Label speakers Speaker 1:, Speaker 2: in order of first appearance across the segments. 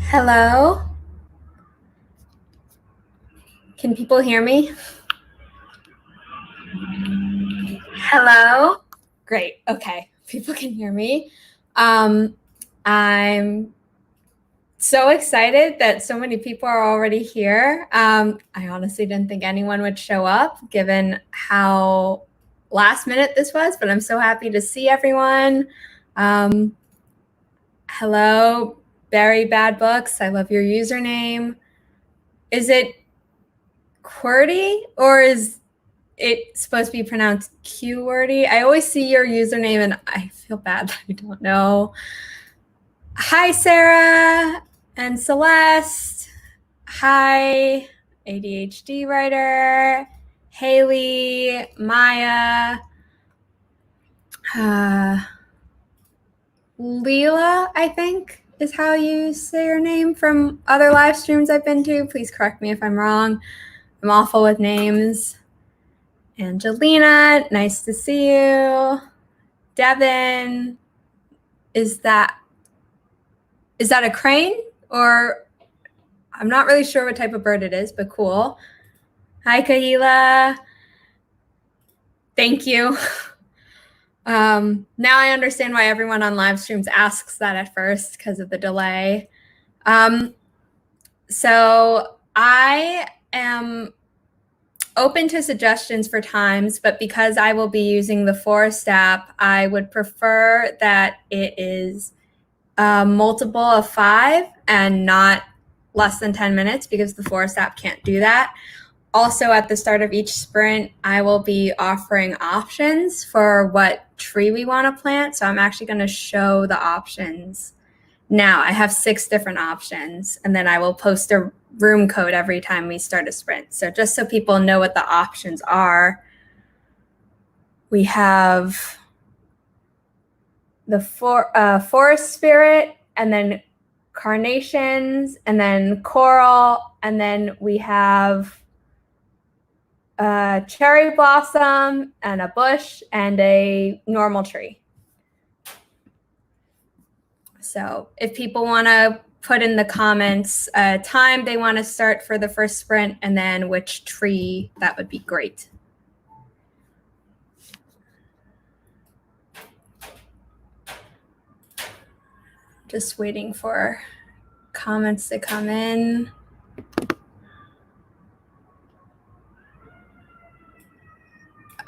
Speaker 1: Hello? Can people hear me? Hello? Great. Okay. People can hear me. I'm so excited that so many people are already here. I honestly didn't think anyone would show up given how last minute this was, but I'm so happy to see everyone. Hello, Barry Bad Books. I love your username. Is it QWERTY or is it's supposed to be pronounced QWERTY? I always see your username and I feel bad that I don't know. Hi, Sarah and Celeste. Hi, ADHD writer. Haley, Maya, Leela, I think is how you say your name from other live streams I've been to. Please correct me if I'm wrong. I'm awful with names. Angelina, nice to see you. Devin, is that a crane? Or I'm not really sure what type of bird it is, but cool. Hi, Kahila. Thank you. Now I understand why everyone on live streams asks that at first because of the delay. So I am open to suggestions for times, but because I will be using the Forest app, I would prefer that it is multiple of 5 and not less than 10 minutes because the Forest app can't do that. Also, at the start of each sprint, I will be offering options for what tree we want to plant. So I'm actually going to show the options now. I have 6 different options, and then I will post a room code every time we start a sprint. So just so people know what the options are, we have the forest spirit, and then carnations, and then coral, and then we have a cherry blossom and a bush and a normal tree. So if people want to put in the comments time they want to start for the first sprint and then which tree, that would be great. Just waiting for comments to come in.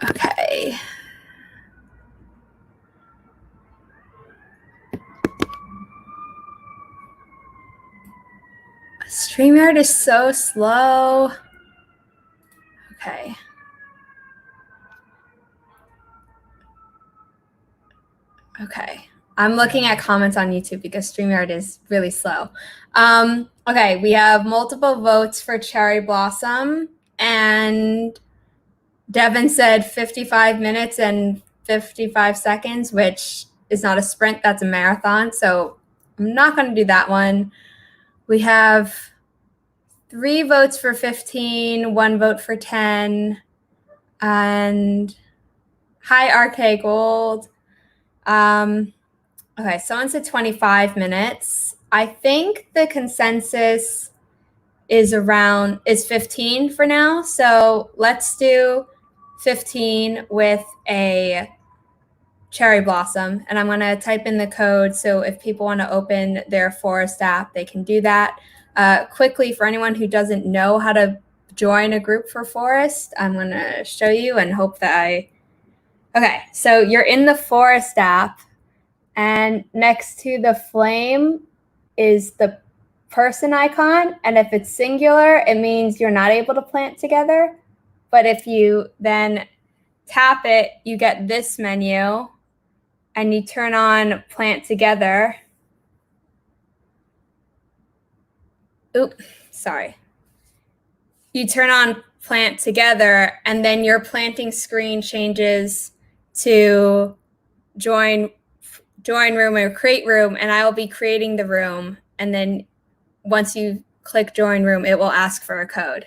Speaker 1: Okay. StreamYard is so slow. Okay. Okay. I'm looking at comments on YouTube because StreamYard is really slow. Okay, we have multiple votes for Cherry Blossom, and Devin said 55 minutes and 55 seconds, which is not a sprint, that's a marathon. So I'm not going to do that one. We have 3 votes for 15, 1 vote for 10, and hi, RK Gold. Okay, someone said 25 minutes. I think the consensus is 15 for now. So let's do 15 with a cherry blossom. And I'm going to type in the code. So if people want to open their Forest app, they can do that. Quickly, for anyone who doesn't know how to join a group for Forest, I'm going to show you and hope that okay, so you're in the Forest app. And next to the flame is the person icon. And if it's singular, it means you're not able to plant together. But if you then tap it, you get this menu and you turn on plant together. Oops, sorry. You turn on plant together and then your planting screen changes to join room or create room, and I will be creating the room. And then once you click join room, it will ask for a code.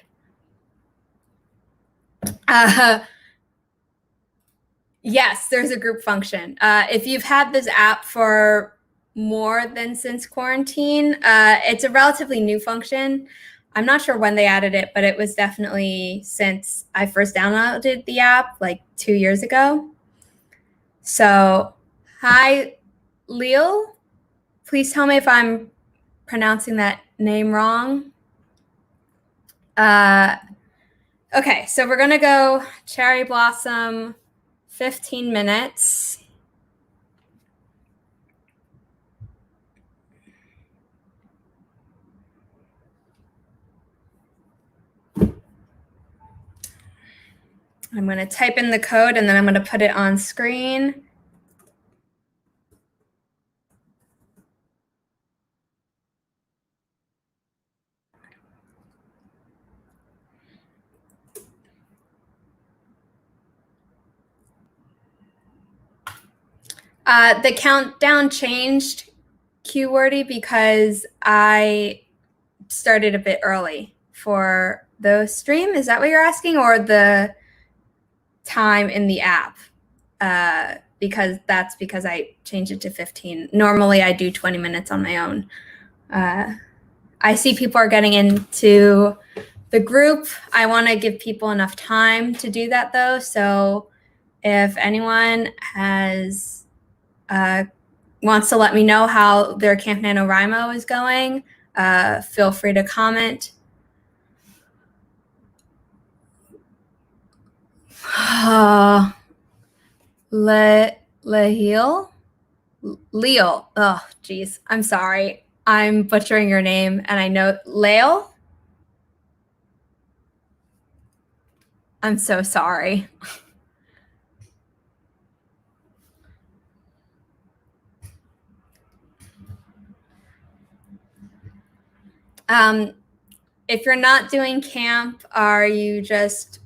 Speaker 1: Yes, there's a group function. If you've had this app for more than since quarantine. It's a relatively new function. I'm not sure when they added it, but it was definitely since I first downloaded the app like 2 years ago. So, hi, Leo. Please tell me if I'm pronouncing that name wrong. Okay, so we're gonna go cherry blossom 15 minutes. I'm gonna type in the code and then I'm gonna put it on screen. The countdown changed, Qwordy, because I started a bit early for the stream. Is that what you're asking, or the time in the app? Because I changed it to 15. Normally, I do 20 minutes on my own. I see people are getting into the group. I want to give people enough time to do that, though. So if anyone has wants to let me know how their Camp NaNoWriMo is going, feel free to comment. Leo. Oh, geez. I'm sorry. I'm butchering your name, and I know Leo. I'm so sorry. If you're not doing camp, are you just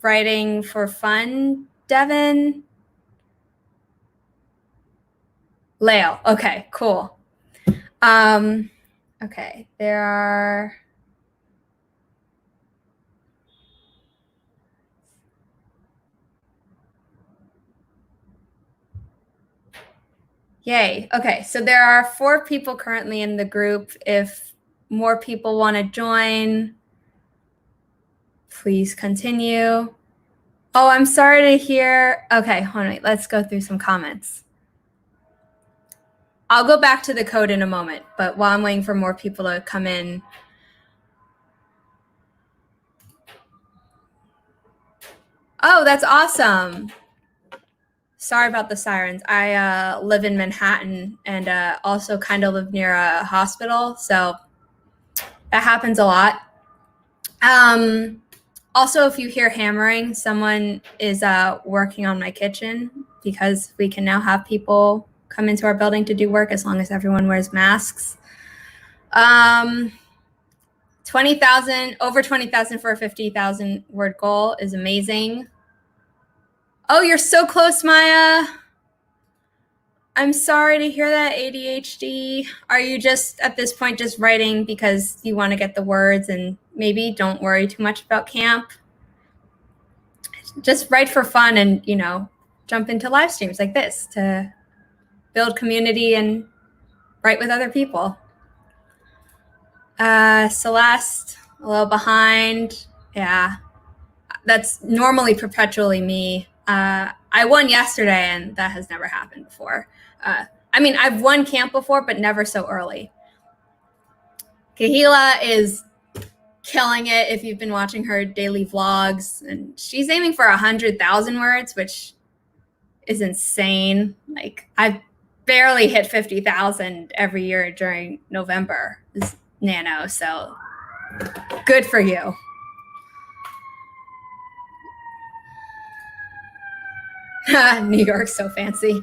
Speaker 1: writing for fun, Devin? Leo. Okay, cool. Okay, there are... Yay. Okay, so there are 4 people currently in the group. If more people want to join, please continue. Oh, I'm sorry to hear. Okay, hold on. Let's go through some comments. I'll go back to the code in a moment, but while I'm waiting for more people to come in. Oh, that's awesome. Sorry about the sirens. I live in Manhattan and also kind of live near a hospital, so that happens a lot. Also, if you hear hammering, someone is working on my kitchen, because we can now have people come into our building to do work as long as everyone wears masks. 20,000, over 20,000 for a 50,000 word goal is amazing. Oh, you're so close, Maya. I'm sorry to hear that, ADHD. Are you just, at this point, just writing because you want to get the words and maybe don't worry too much about camp? Just write for fun and, you know, jump into live streams like this to build community and write with other people. Celeste, a little behind. Yeah, that's normally perpetually me. I won yesterday, and that has never happened before. I mean, I've won camp before, but never so early. Kahila is killing it if you've been watching her daily vlogs, and she's aiming for 100,000 words, which is insane. Like, I've barely hit 50,000 every year during November is Nano, so good for you. New York's so fancy.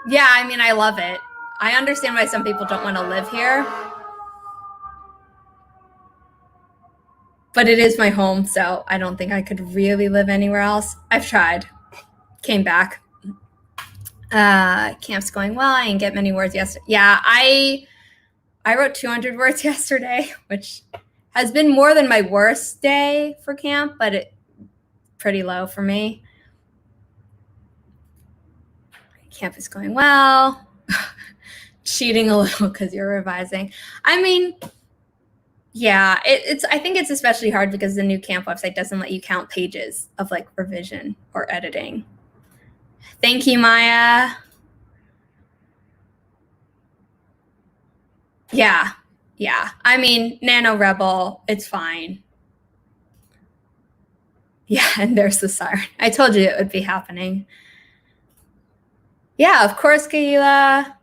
Speaker 1: Yeah, I mean, I love it. I understand why some people don't want to live here, but it is my home, so I don't think I could really live anywhere else. I've tried. Came back. Camp's going well. I didn't get many words yesterday. Yeah, I wrote 200 words yesterday, which has been more than my worst day for camp, but it's pretty low for me. Camp is going well. cheating a little because you're revising. I mean, yeah, it's. I think it's especially hard because the new camp website doesn't let you count pages of like revision or editing. Thank you, Maya. Yeah, yeah. I mean, NaNoWriMo, it's fine. Yeah, and there's the siren. I told you it would be happening. Yeah, of course, Kayla.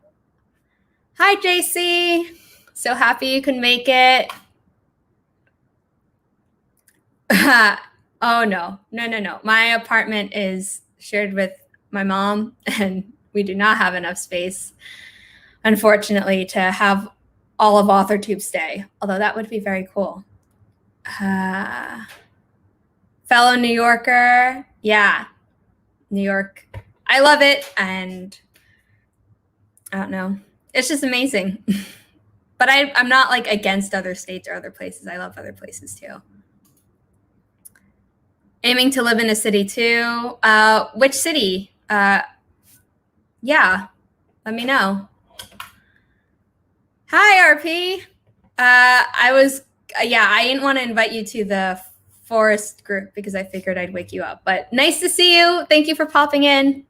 Speaker 1: Hi, JC. So happy you can make it. Oh, no. No. My apartment is shared with my mom, and we do not have enough space, unfortunately, to have all of AuthorTube stay, although that would be very cool. Fellow New Yorker. Yeah, New York. I love it, and I don't know. It's just amazing. But I'm not like against other states or other places. I love other places too. Aiming to live in a city too. Which city? Yeah, let me know. Hi, RP. I didn't want to invite you to the forest group because I figured I'd wake you up. But nice to see you. Thank you for popping in.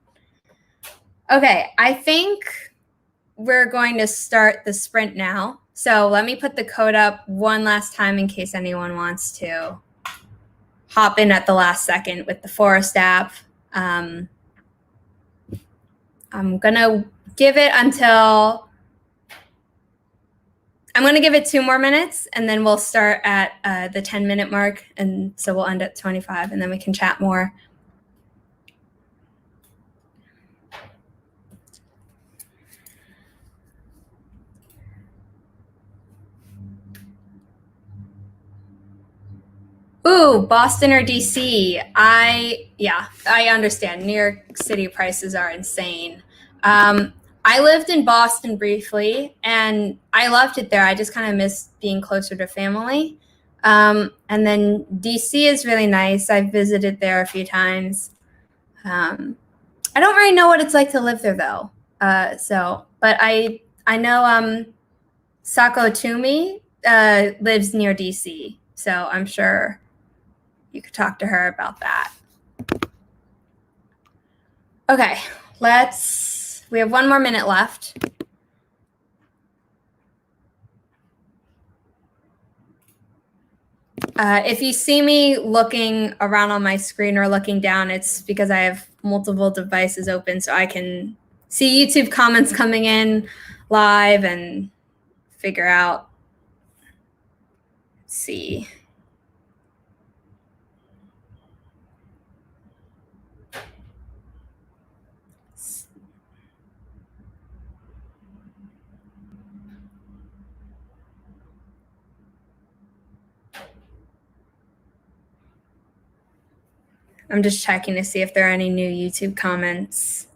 Speaker 1: Okay, I think we're going to start the sprint now. So let me put the code up one last time in case anyone wants to hop in at the last second with the Forest app. I'm going to give it 2 more minutes, and then we'll start at the 10-minute mark. And so we'll end at 25, and then we can chat more. Ooh, Boston or DC? I understand. New York City prices are insane. I lived in Boston briefly, and I loved it there. I just kind of missed being closer to family. And then DC is really nice. I've visited there a few times. I don't really know what it's like to live there though. But I know Sako Toomey lives near DC, so I'm sure you could talk to her about that. Okay, we have 1 more minute left. If you see me looking around on my screen or looking down, it's because I have multiple devices open so I can see YouTube comments coming in live and figure out, see. I'm just checking to see if there are any new YouTube comments.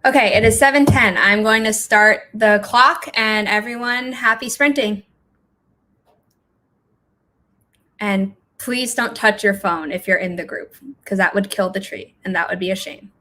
Speaker 1: Okay, it is 7:10. I'm going to start the clock, and everyone, happy sprinting. And please don't touch your phone if you're in the group, because that would kill the tree, and that would be a shame.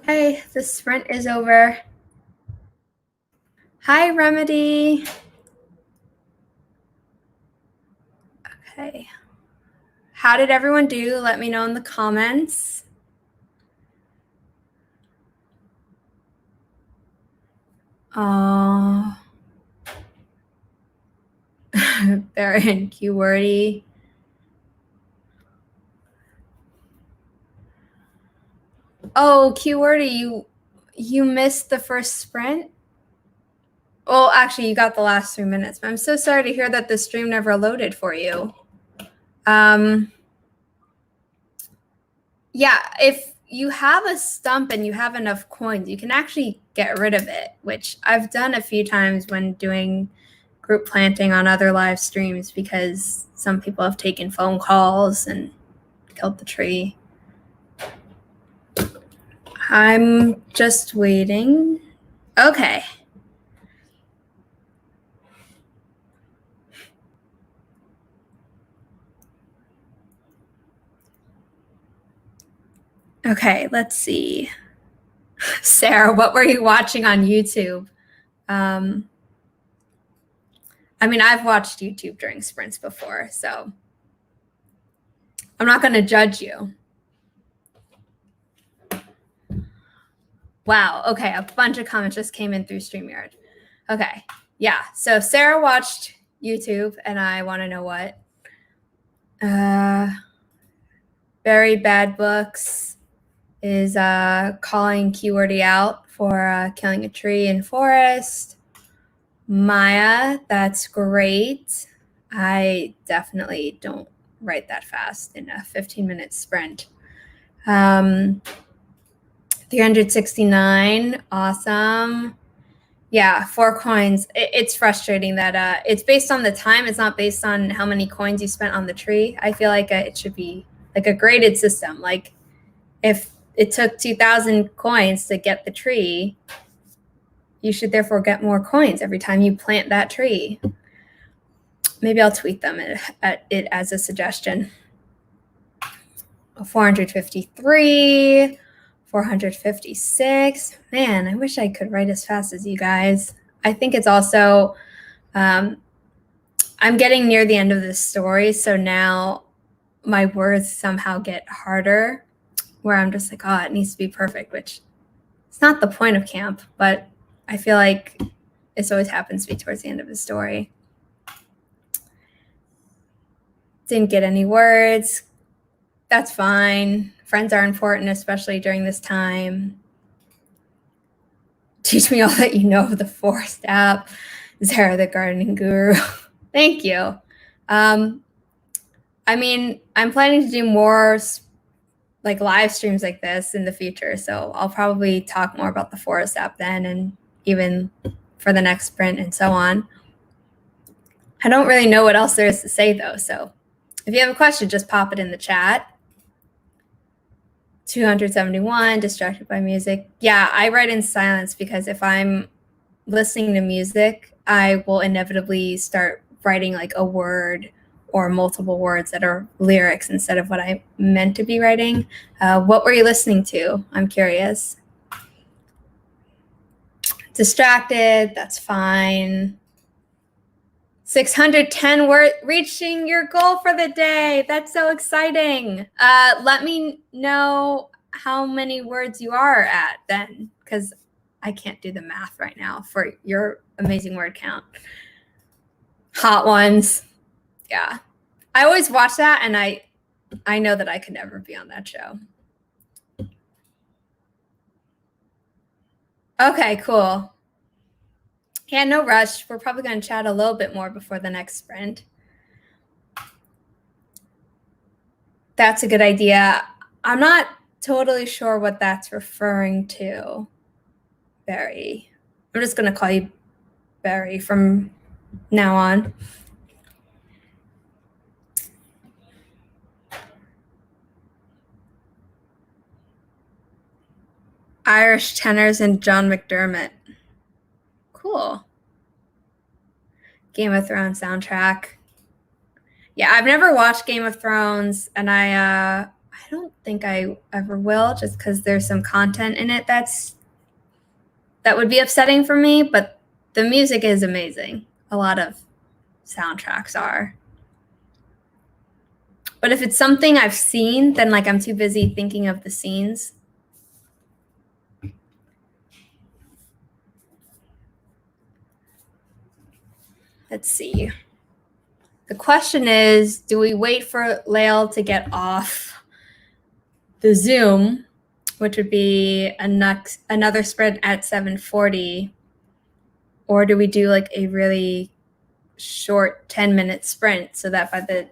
Speaker 1: Okay, the sprint is over. Hi, Remedy. Okay. How did everyone do? Let me know in the comments. Barry and Qwordy. Oh, Qwordy, you missed the first sprint? Well, actually, you got the last 3 minutes. But I'm so sorry to hear that the stream never loaded for you. Yeah, if you have a stump and you have enough coins, you can actually get rid of it, which I've done a few times when doing group planting on other live streams because some people have taken phone calls and killed the tree. I'm just waiting. Okay. Okay, let's see. Sarah, what were you watching on YouTube? I mean, I've watched YouTube during sprints before, so I'm not going to judge you. Wow. Okay. A bunch of comments just came in through StreamYard. Okay. Yeah. So Sarah watched YouTube, and I want to know what. Very Bad Books is calling Qwordy out for killing a tree in forest. Maya, that's great. I definitely don't write that fast in a 15-minute sprint. 369, awesome. Yeah, 4 coins. It's frustrating that it's based on the time. It's not based on how many coins you spent on the tree. I feel like it should be like a graded system. Like if it took 2,000 coins to get the tree, you should therefore get more coins every time you plant that tree. Maybe I'll tweet them at it as a suggestion. 453, 456. Man, I wish I could write as fast as you guys. I think it's also, I'm getting near the end of this story, so now my words somehow get harder, where I'm just like, oh, it needs to be perfect, which it's not the point of camp, but I feel like this always happens to be towards the end of the story. Didn't get any words. That's fine. Friends are important, especially during this time. Teach me all that you know of the Forest app. Zara, the gardening guru. Thank you. I mean, I'm planning to do more like live streams like this in the future, so I'll probably talk more about the Forest app then, and even for the next sprint and so on. I don't really know what else there is to say though, so if you have a question, just pop it in the chat. 271, distracted by music. Yeah, I write in silence because if I'm listening to music, I will inevitably start writing like a word or multiple words that are lyrics instead of what I meant to be writing. What were you listening to? I'm curious. Distracted, that's fine. 610 words, reaching your goal for the day. That's so exciting. Let me know how many words you are at then, because I can't do the math right now for your amazing word count. Hot Ones. Yeah. I always watch that, and I know that I could never be on that show. Okay, cool. Yeah, no rush. We're probably going to chat a little bit more before the next sprint. That's a good idea. I'm not totally sure what that's referring to, Barry. I'm just going to call you Barry from now on. Irish tenors and John McDermott. Cool. Game of Thrones soundtrack. Yeah, I've never watched Game of Thrones, and I I don't think I ever will, just because there's some content in it that would be upsetting for me, but the music is amazing. A lot of soundtracks are. But if it's something I've seen, then like I'm too busy thinking of the scenes. Let's see. The question is, do we wait for Lael to get off the Zoom, which would be another sprint at 7:40, or do we do like a really short 10-minute sprint so that by the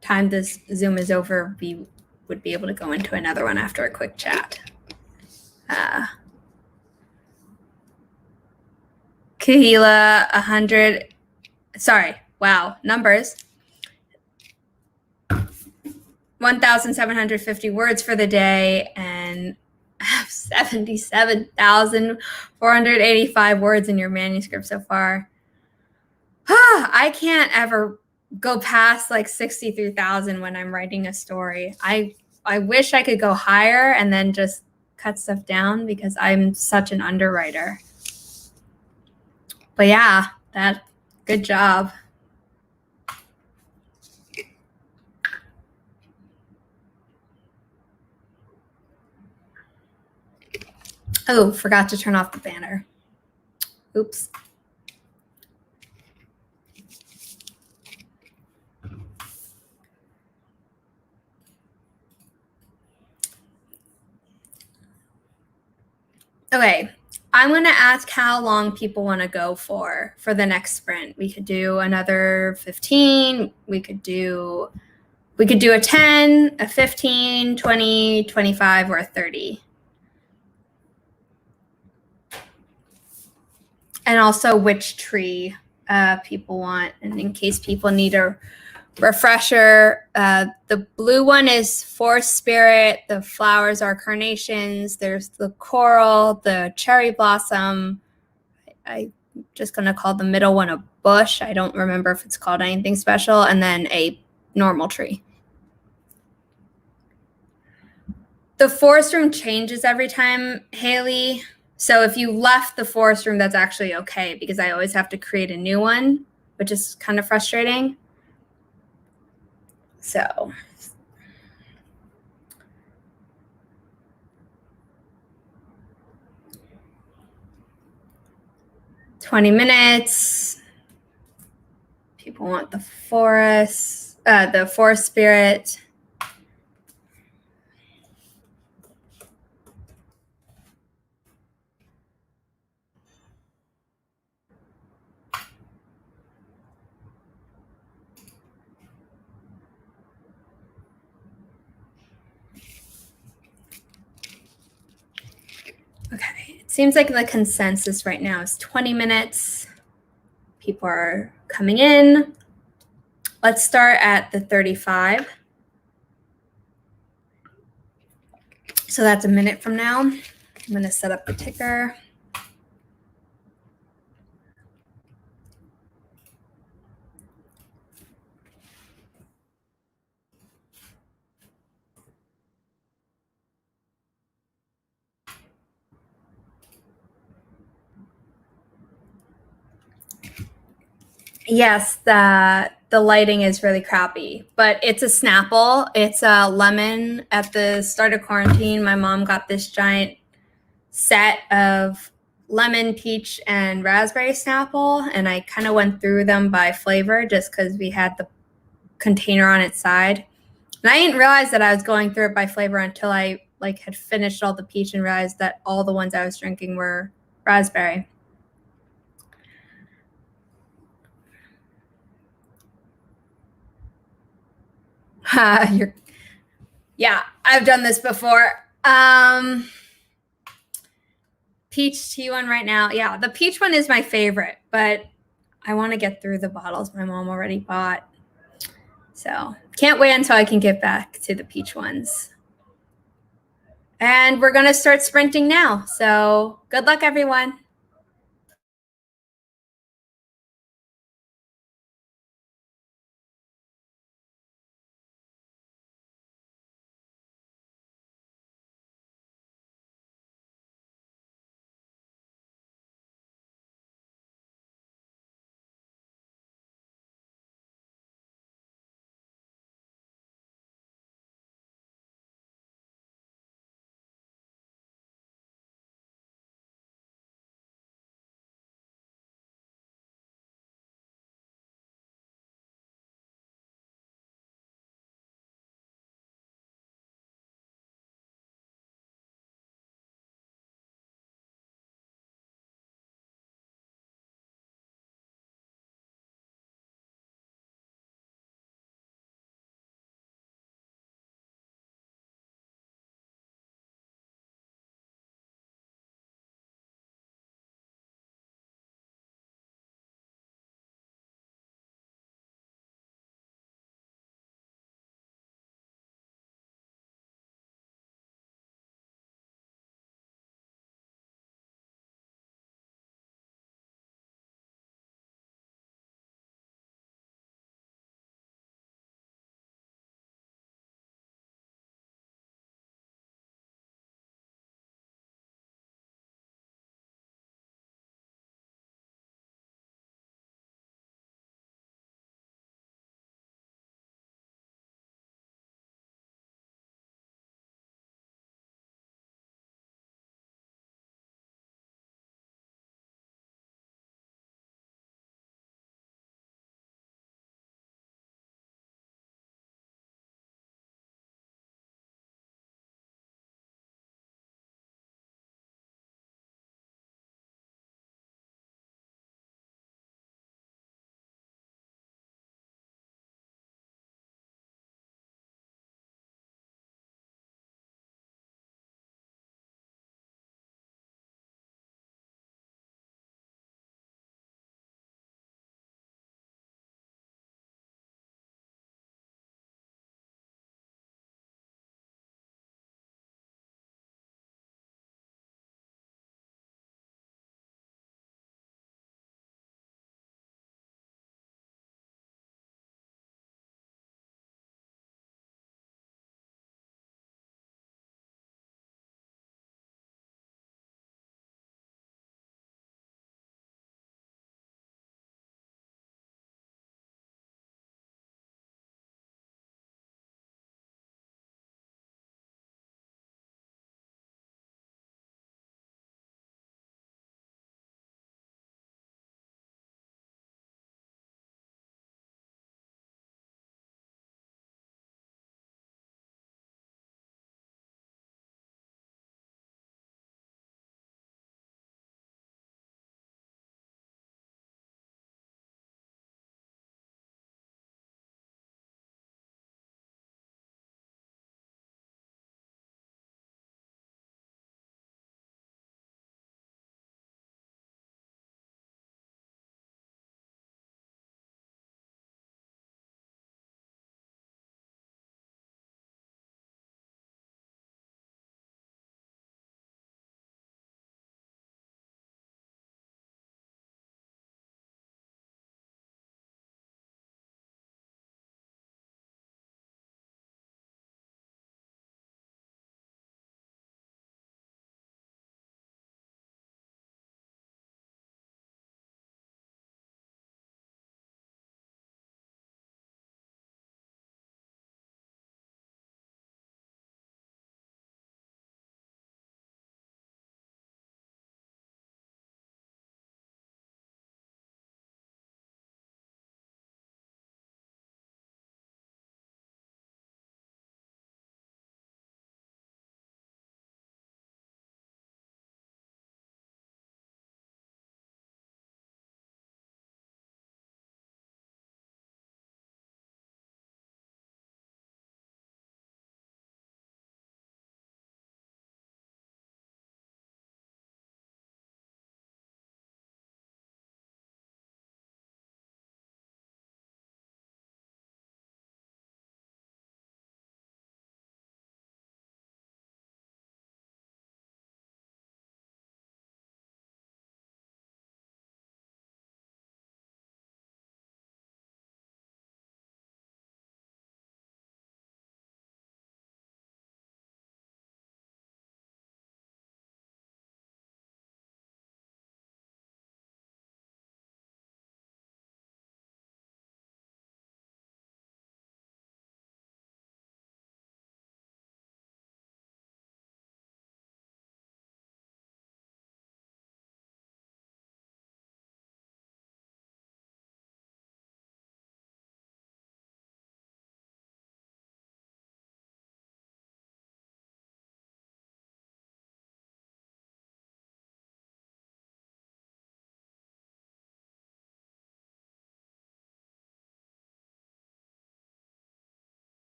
Speaker 1: time this Zoom is over, we would be able to go into another one after a quick chat? Kahila, 100. Sorry, wow, numbers. 1,750 words for the day, and 77,485 words in your manuscript so far. I can't ever go past like 63,000 when I'm writing a story. I wish I could go higher and then just cut stuff down because I'm such an underwriter. But yeah, good job. Oh, forgot to turn off the banner. Oops. Okay, I'm going to ask how long people want to go for the next sprint. We could do another 15. We could do a 10, a 15, 20, 25, or a 30. And also which tree people want, and in case people need a refresher. The blue one is Forest Spirit. The flowers are carnations. There's the coral, the cherry blossom. I'm just going to call the middle one a bush. I don't remember if it's called anything special. And then a normal tree. The forest room changes every time, Haley. So if you left the forest room, that's actually okay, because I always have to create a new one, which is kind of frustrating. So "20 minutes. People want the forest spirit. Okay, it seems like the consensus right now is 20 minutes. People are coming in. Let's start at the 35. So that's a minute from now. I'm going to set up the ticker. Yes, the lighting is really crappy, but it's a Snapple. It's a lemon. At the start of quarantine, my mom got this giant set of lemon, peach, and raspberry Snapple, and I kind of went through them by flavor just because we had the container on its side. And I didn't realize that I was going through it by flavor until I had finished all the peach and realized that all the ones I was drinking were raspberry. Yeah, I've done this before. Peach tea one right now. Yeah, the peach one is my favorite, but I want to get through the bottles my mom already bought. So can't wait until I can get back to the peach ones. And we're going to start sprinting now. So good luck, everyone.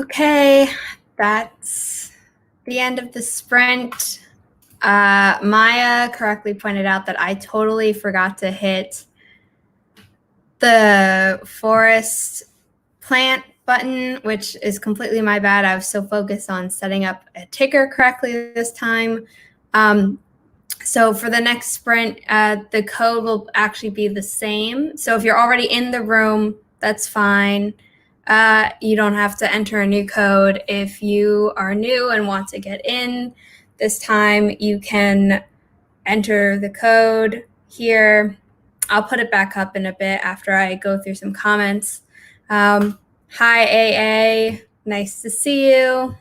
Speaker 1: Okay, that's the end of the sprint. Maya correctly pointed out that I totally forgot to hit the forest plant button, which is completely my bad. I was so focused on setting up a ticker correctly this time. So for the next sprint, the code will actually be the same. So if you're already in the room, that's fine. You don't have to enter a new code. If you are new and want to get in this time, you can enter the code here. I'll put it back up in a bit after I go through some comments. Hi, AA. Nice to see you.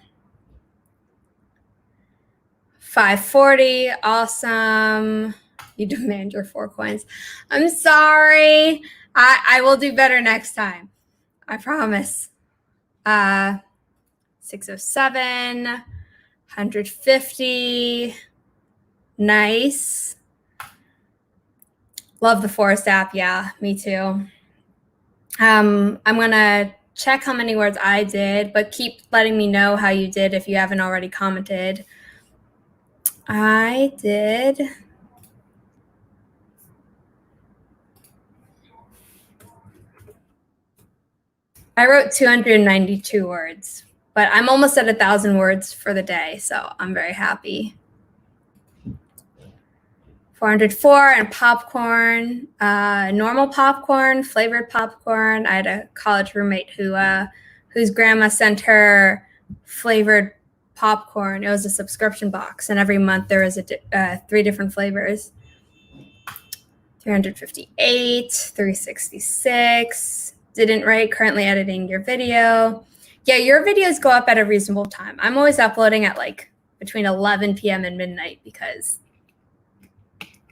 Speaker 1: 540. Awesome. You demand your 4 coins. I'm sorry. I will do better next time. I promise. 607. 150. Nice. Love the Forest app. Yeah, me too. I'm going to check how many words I did, but keep letting me know how you did if you haven't already commented. I wrote 292 words, but I'm almost at 1,000 words for the day, so I'm very happy. 404 and popcorn, normal popcorn, flavored popcorn. I had a college roommate whose grandma sent her flavored popcorn. It was a subscription box, and every month there was 3 different flavors. 358, 366. Didn't write, currently editing your video. Yeah, your videos go up at a reasonable time. I'm always uploading at like between 11 p.m. and midnight because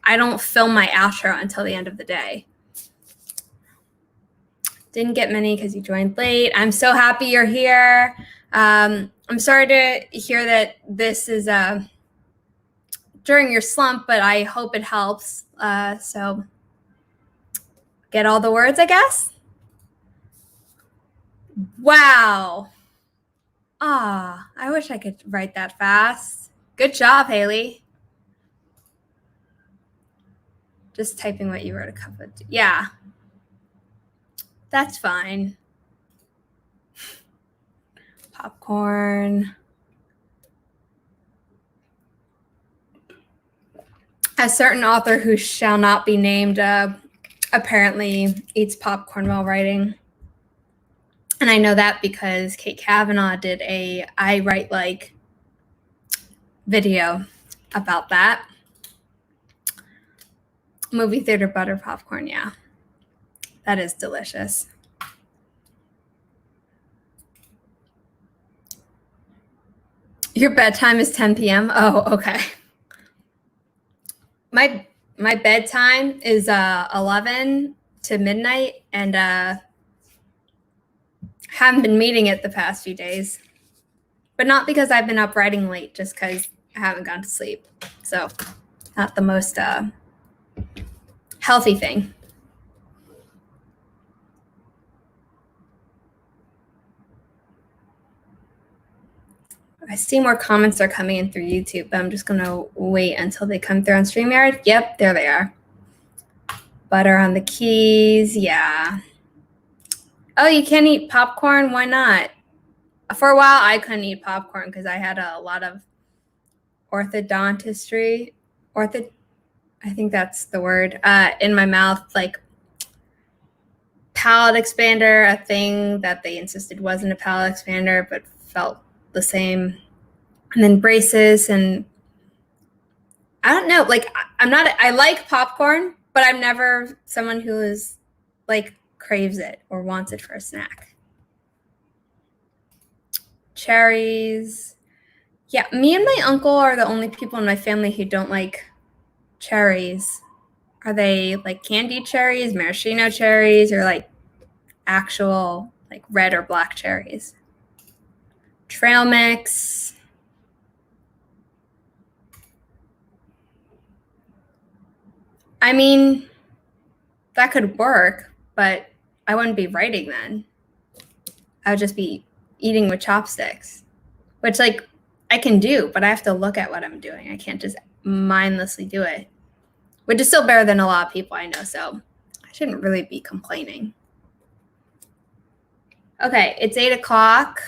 Speaker 1: I don't film my outro until the end of the day. Didn't get many because you joined late. I'm so happy you're here. I'm sorry to hear that this is during your slump, but I hope it helps. So get all the words, I guess. Wow. I wish I could write that fast. Good job, Haley. Just typing what you wrote a couple of, yeah. That's fine. Popcorn. A certain author who shall not be named apparently eats popcorn while writing. And I know that because Kate Kavanaugh did a I Write Like video about that. Movie theater butter popcorn, yeah. That is delicious. Your bedtime is 10 p.m.? Oh, okay. My bedtime is 11 to midnight, and haven't been meeting it the past few days. But not because I've been up writing late, just because I haven't gone to sleep. So not the most healthy thing. I see more comments are coming in through YouTube, but I'm just going to wait until they come through on StreamYard. Yep, there they are. Butter on the keys, yeah. Oh, you can't eat popcorn? Why not? For a while, I couldn't eat popcorn because I had a lot of orthodontistry. I think that's the word, in my mouth, like palate expander, a thing that they insisted wasn't a palate expander, but felt the same. And then braces, and I don't know, like I like popcorn, but I'm never someone who is like craves it or wants it for a snack. Cherries. Yeah, me and my uncle are the only people in my family who don't like cherries. Are they like candied cherries, maraschino cherries, or like actual like red or black cherries? Trail mix. I mean, that could work, but I wouldn't be writing then. I would just be eating with chopsticks, which like I can do, but I have to look at what I'm doing. I can't just mindlessly do it, which is still better than a lot of people I know. So I shouldn't really be complaining. Okay, it's 8 o'clock.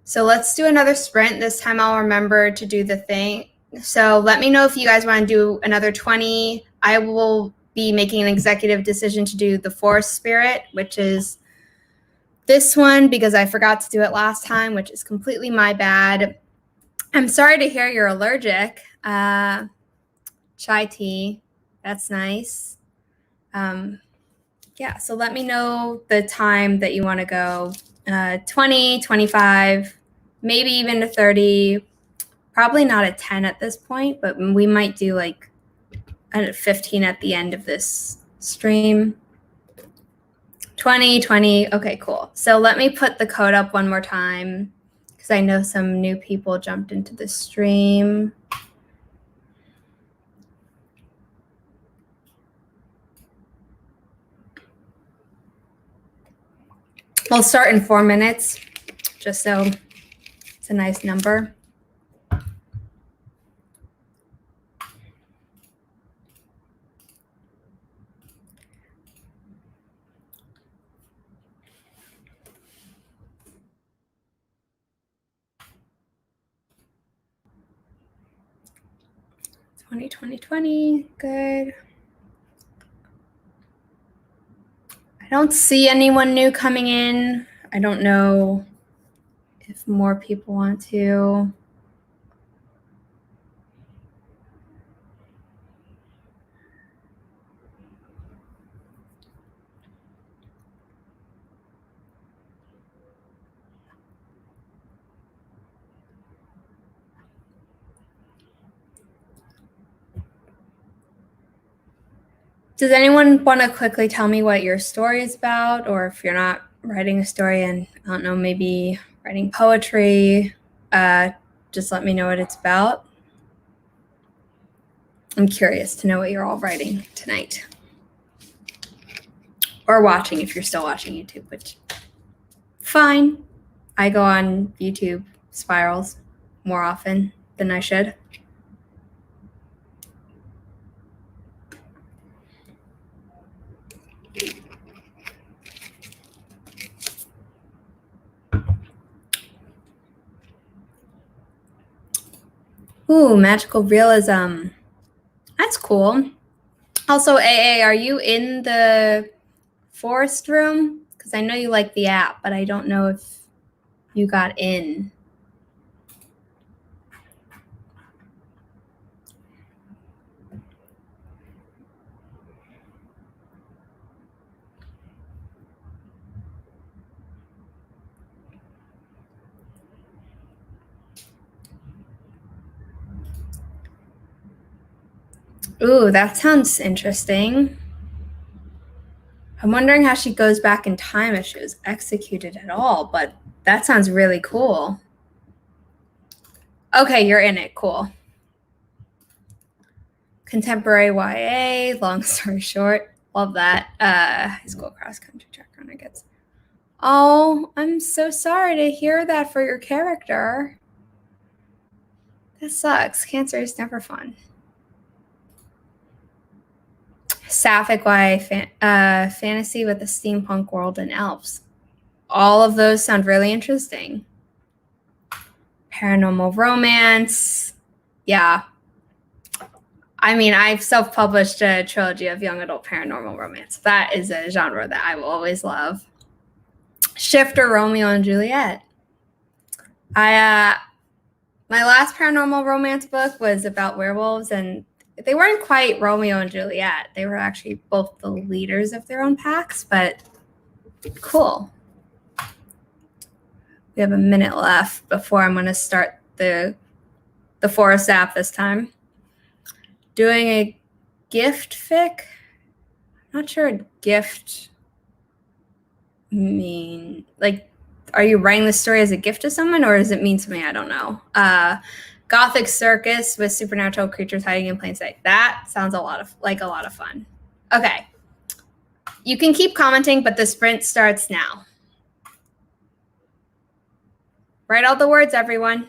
Speaker 1: So let's do another sprint. This time I'll remember to do the thing. So let me know if you guys want to do another 20. I will be making an executive decision to do the forest spirit, which is this one because I forgot to do it last time, which is completely my bad. I'm sorry to hear you're allergic. Chai tea, that's nice. Yeah, so let me know the time that you want to go. 20, 25, maybe even to 30. Probably not a 10 at this point, but we might do like a 15 at the end of this stream. 20, 20. Okay, cool. So let me put the code up one more time because I know some new people jumped into the stream. We'll start in 4 minutes, just so it's a nice number. Good. I don't see anyone new coming in. I don't know if more people want to. Does anyone want to quickly tell me what your story is about? Or if you're not writing a story and, I don't know, maybe writing poetry, just let me know what it's about. I'm curious to know what you're all writing tonight. Or watching if you're still watching YouTube, which, fine. I go on YouTube spirals more often than I should. Ooh, magical realism. That's cool. Also, AA, are you in the forest room? Because I know you like the app, but I don't know if you got in. Ooh, that sounds interesting. I'm wondering how she goes back in time if she was executed at all, but that sounds really cool. Okay, you're in it. Cool. Contemporary YA, long story short. Love that. High school cross-country track runner gets. Oh, I'm so sorry to hear that for your character. That sucks. Cancer is never fun. Sapphic YA fantasy with a steampunk world and elves. All of those sound really interesting. Paranormal romance. Yeah. I mean, I've self-published a trilogy of young adult paranormal romance. That is a genre that I will always love. Shifter Romeo and Juliet. My last paranormal romance book was about werewolves, and they weren't quite Romeo and Juliet. They were actually both the leaders of their own packs, but cool. We have a minute left before I'm going to start the Forest app this time. Doing a gift fic. I'm not sure a gift mean. Like, are you writing the story as a gift to someone, or does it mean something I don't know? Gothic circus with supernatural creatures hiding in plain sight. That sounds a lot of fun. Okay. You can keep commenting, but the sprint starts now. Write all the words, everyone.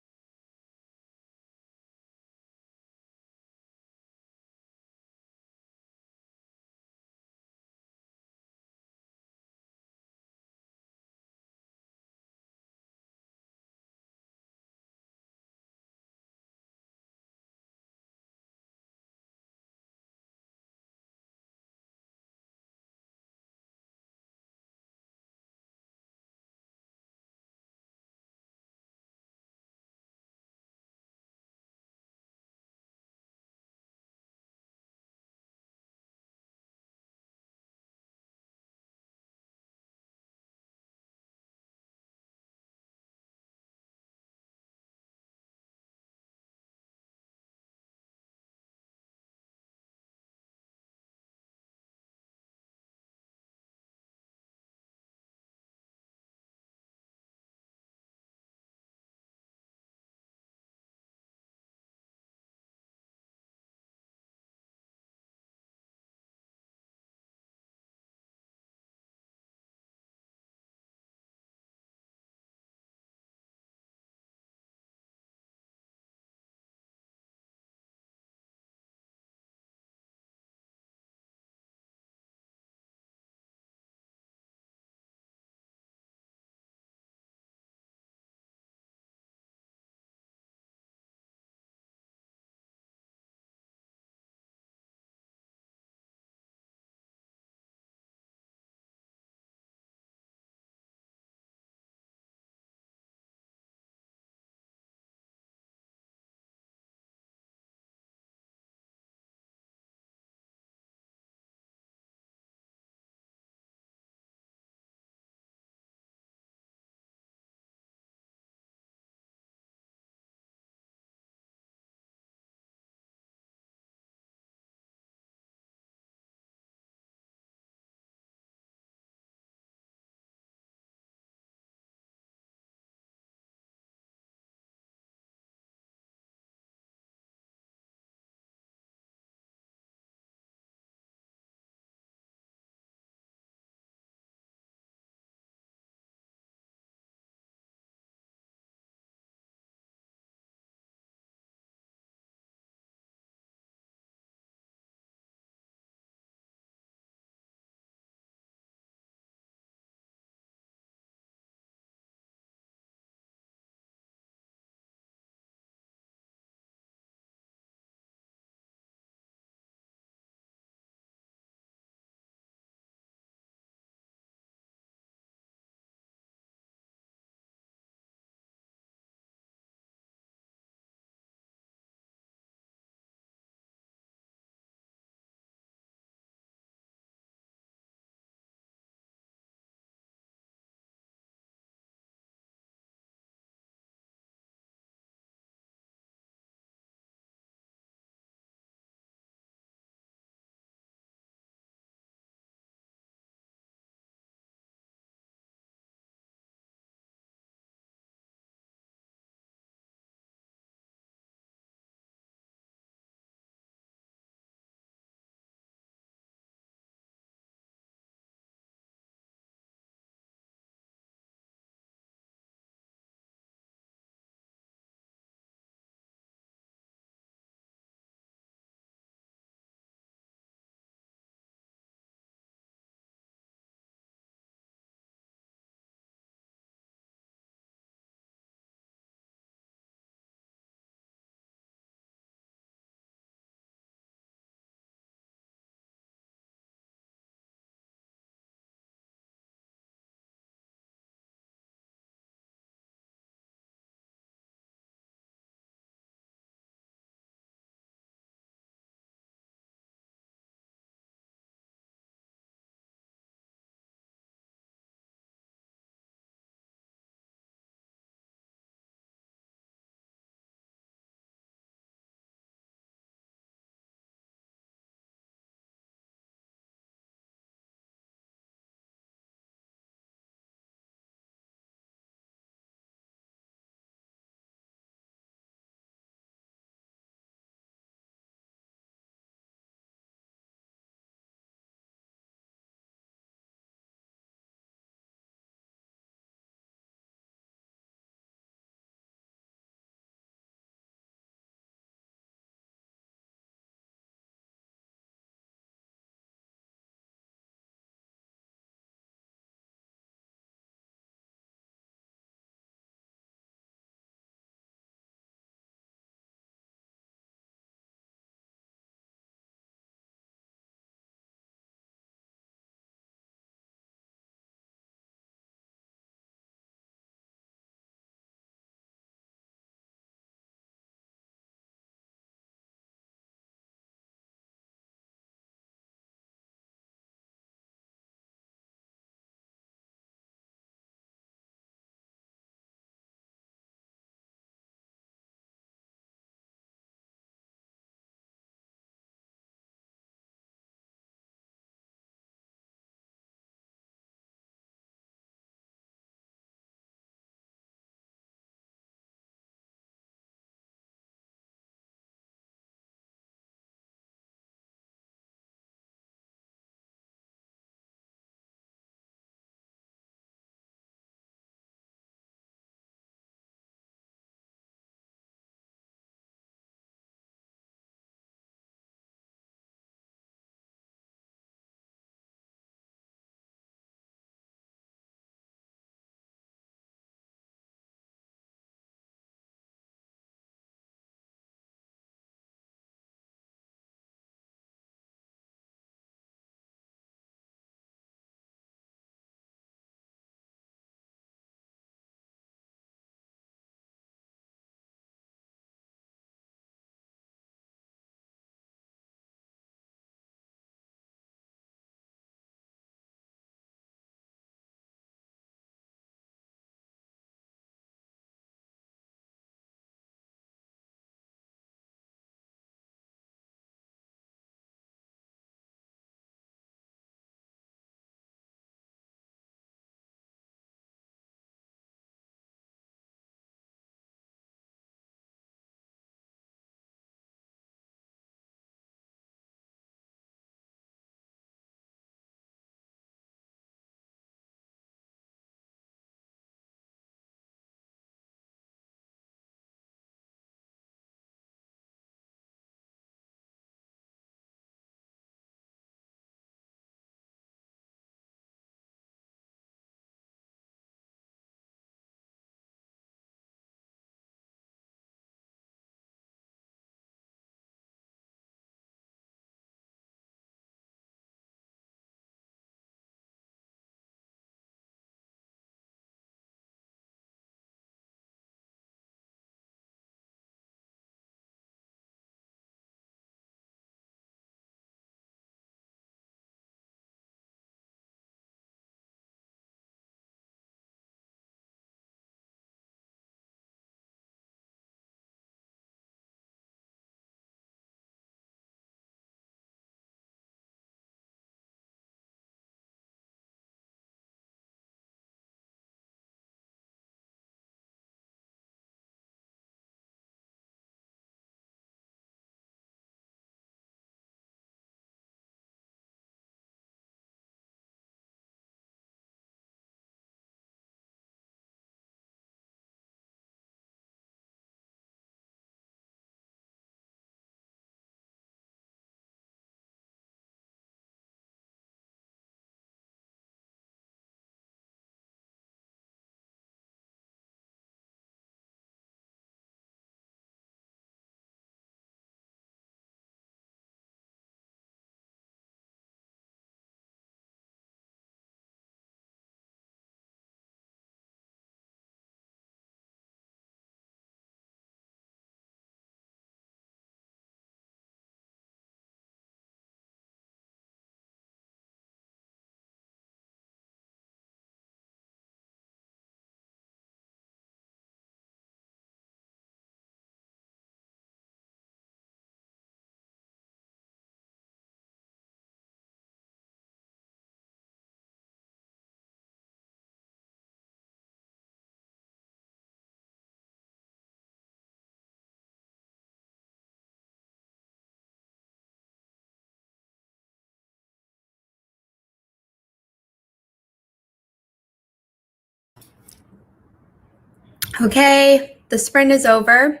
Speaker 1: Okay, the sprint is over.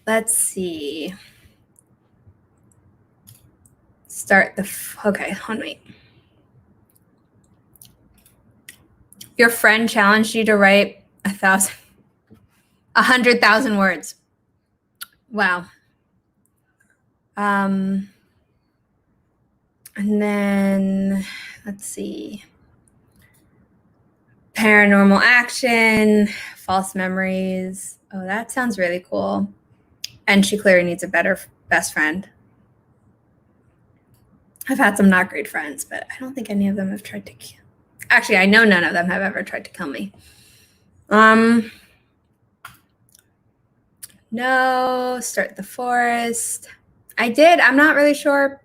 Speaker 1: Let's see. Start the, okay, wait. Your friend challenged you to write 100,000 words. Wow. And then, let's see. Paranormal action, false memories. Oh, that sounds really cool. And she clearly needs a better best friend. I've had some not great friends, but I don't think any of them have tried to kill. Actually, I know none of them have ever tried to kill me. No, start the forest. I did. I'm not really sure.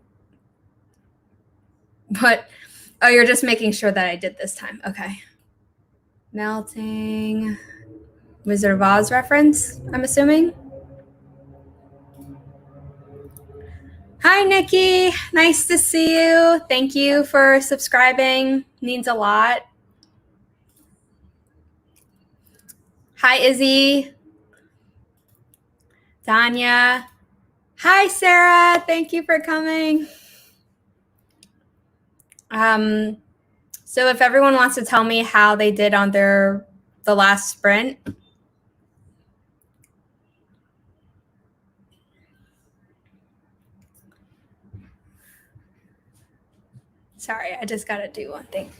Speaker 1: But, oh, you're just making sure that I did this time. Okay. Melting. Wizard of Oz reference, I'm assuming. Hi, Nikki. Nice to see you. Thank you for subscribing. Means a lot. Hi, Izzy. Tanya. Hi, Sarah. Thank you for coming. So if everyone wants to tell me how they did on the last sprint. Sorry, I just got to do one thing.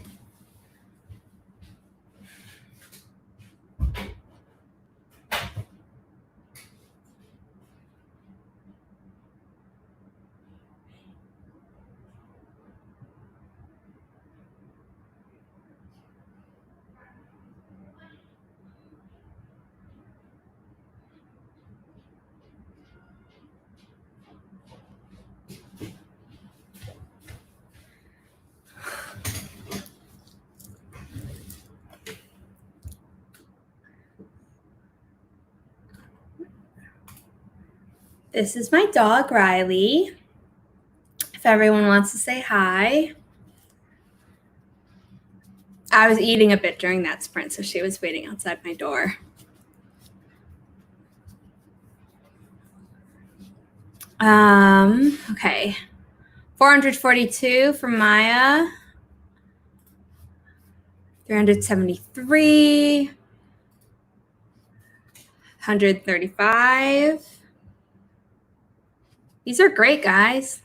Speaker 1: This is my dog, Riley. If everyone wants to say hi. I was eating a bit during that sprint, so she was waiting outside my door. Okay. 442 from Maya. 373. 135. These are great, guys.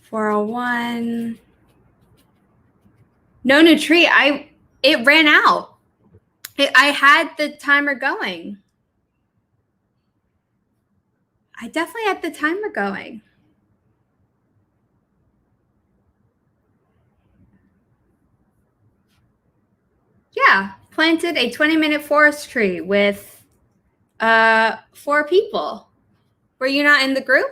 Speaker 1: 401. No new tree. It ran out. I had the timer going. I definitely had the timer going. Yeah, planted a 20-minute forest tree with 4 people. Were you not in the group?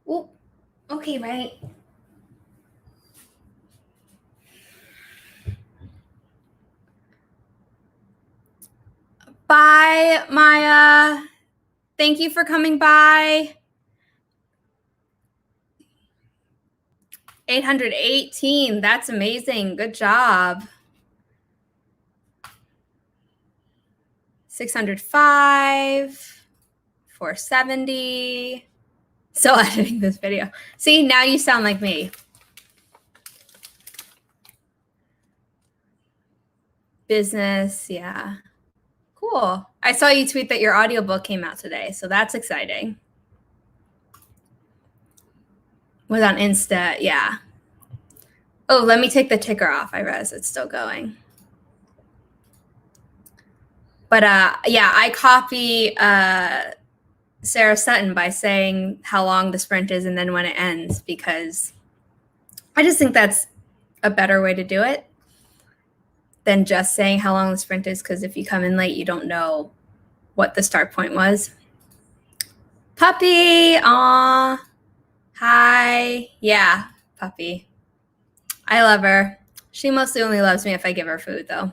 Speaker 1: Well, okay, right. Bye, Maya. Thank you for coming by. 818. That's amazing. Good job. 605. 470. Still editing this video. See, now you sound like me. Business, yeah. Cool. I saw you tweet that your audiobook came out today, so that's exciting. Was on Insta, yeah. Oh, let me take the ticker off. I realize it's still going. But yeah, I copy Sarah Sutton by saying how long the sprint is and then when it ends, because I just think that's a better way to do it than just saying how long the sprint is, because if you come in late, you don't know what the start point was. Puppy, aw, hi. Yeah, puppy. I love her. She mostly only loves me if I give her food, though.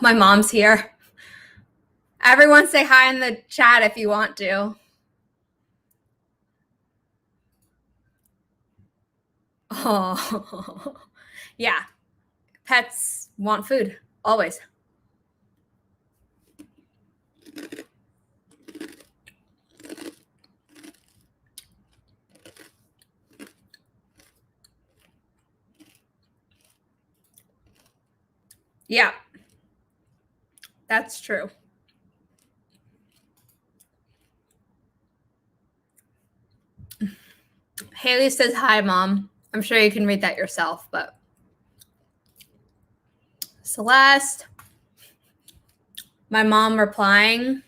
Speaker 1: My mom's here. Everyone say hi in the chat if you want to. Oh, yeah. Pets want food, always. Yeah, that's true. Haley says, hi, Mom. I'm sure you can read that yourself, but Celeste, my mom replying.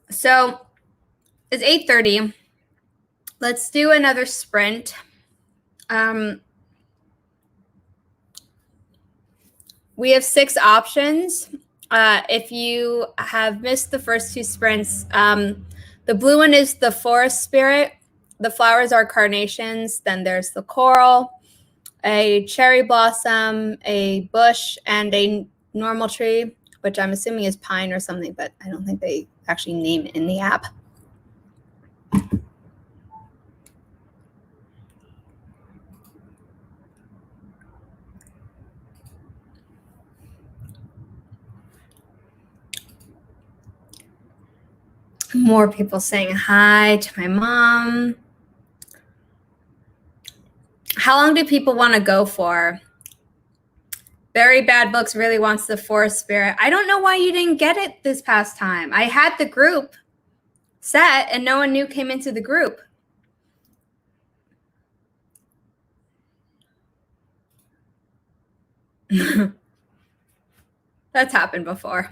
Speaker 1: So it's 8:30. Let's do another sprint. We have 6 options. If you have missed the first 2 sprints, the blue one is the forest spirit. The flowers are carnations. Then there's the coral, a cherry blossom, a bush, and a normal tree, which I'm assuming is pine or something, but I don't think they actually name it in the app. More people saying hi to my mom. How long do people want to go for? Very Bad Books really wants the forest spirit. I don't know why you didn't get it this past time. I had the group set and no one new came into the group. That's happened before.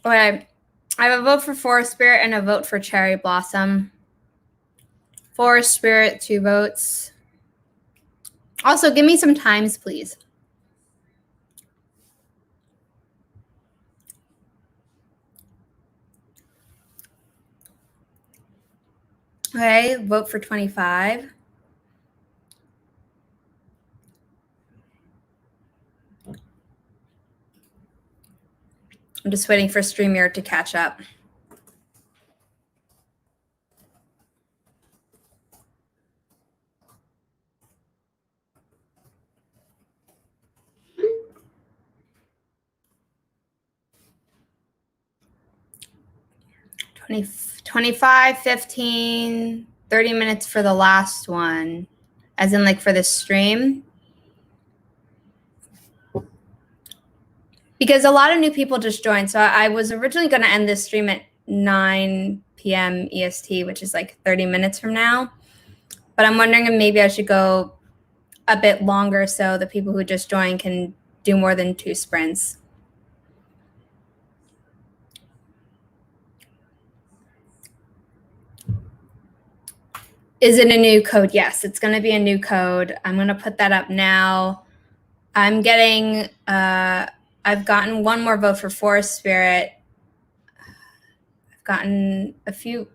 Speaker 1: Okay, I have a vote for Forest Spirit and a vote for Cherry Blossom. Forest Spirit, 2 votes. Also, give me some times, please. Okay, vote for 25. I'm just waiting for StreamYard to catch up. $20, 25, 15, 30 minutes for the last one, as in like for the stream. Because a lot of new people just joined. So I was originally going to end this stream at 9 p.m. EST, which is like 30 minutes from now. But I'm wondering if maybe I should go a bit longer so the people who just joined can do more than 2 sprints. Is it a new code? Yes, it's going to be a new code. I'm going to put that up now. I'm getting, I've gotten 1 more vote for Forest Spirit. I've gotten a few.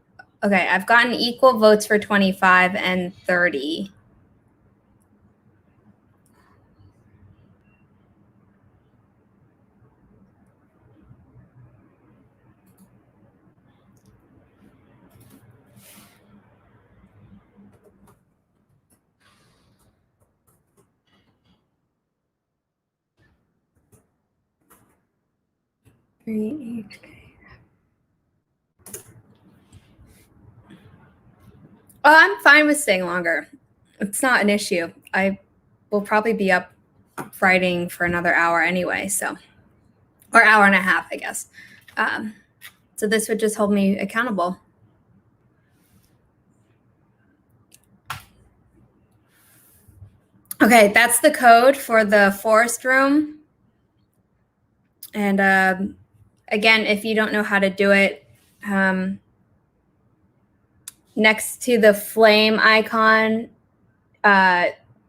Speaker 1: Okay, I've gotten equal votes for 25 and 30. Oh, I'm fine with staying longer. It's not an issue. I will probably be up writing for another hour anyway, so, or hour and a half, I guess. So this would just hold me accountable. Okay, that's the code for the forest room. And again, if you don't know how to do it, next to the flame icon,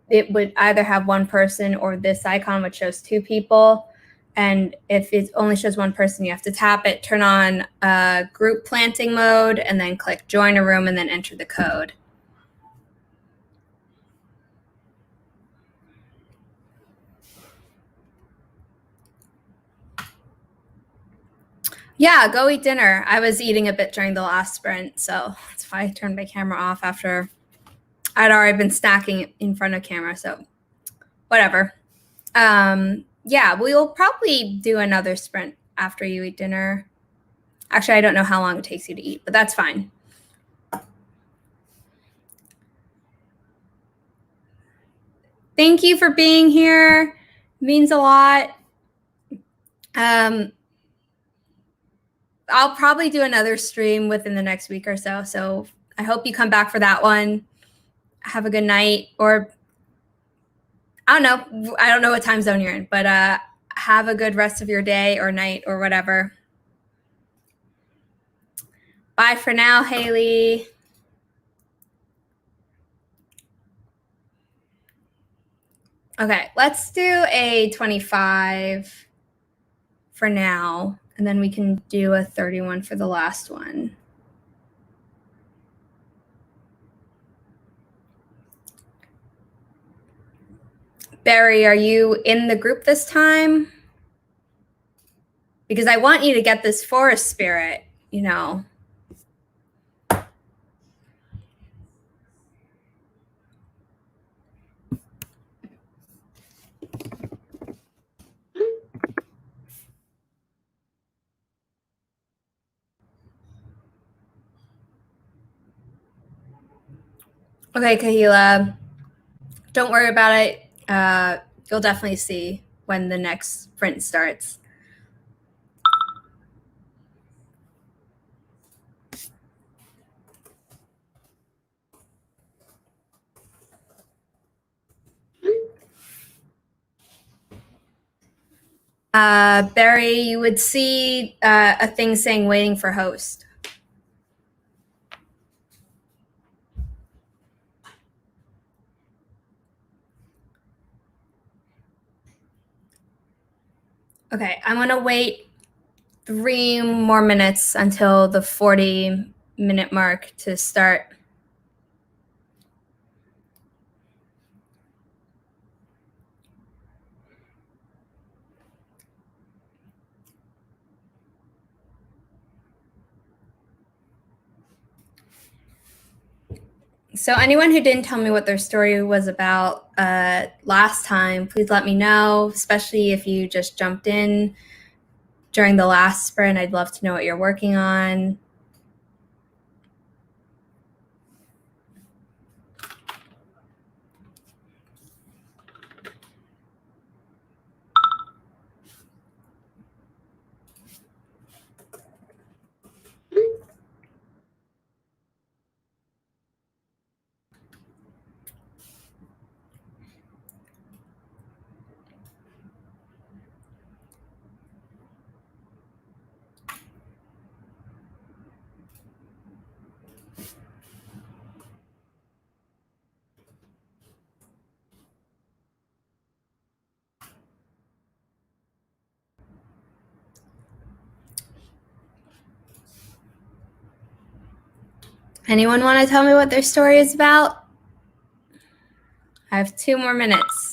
Speaker 1: it would either have 1 person or this icon, which shows 2 people. And if it only shows 1 person, you have to tap it, turn on group planting mode, and then click join a room and then enter the code. Yeah, go eat dinner. I was eating a bit during the last sprint, so that's why I turned my camera off after I'd already been snacking in front of camera, so whatever. Yeah, we'll probably do another sprint after you eat dinner. Actually, I don't know how long it takes you to eat, but that's fine. Thank you for being here. It means a lot. I'll probably do another stream within the next week or so. So I hope you come back for that one. Have a good night, or I don't know. I don't know what time zone you're in, but have a good rest of your day or night or whatever. Bye for now, Haley. Okay, let's do a 25 for now, and then we can do a 31 for the last one. Barry, are you in the group this time? Because I want you to get this forest spirit, you know. Okay, Kahila, don't worry about it. You'll definitely see when the next sprint starts. Barry, you would see a thing saying waiting for host. Okay, I'm going to wait 3 more minutes until the 40-minute mark to start. So anyone who didn't tell me what their story was about last time, please let me know, especially if you just jumped in during the last sprint. I'd love to know what you're working on. Anyone want to tell me what their story is about? I have 2 more minutes.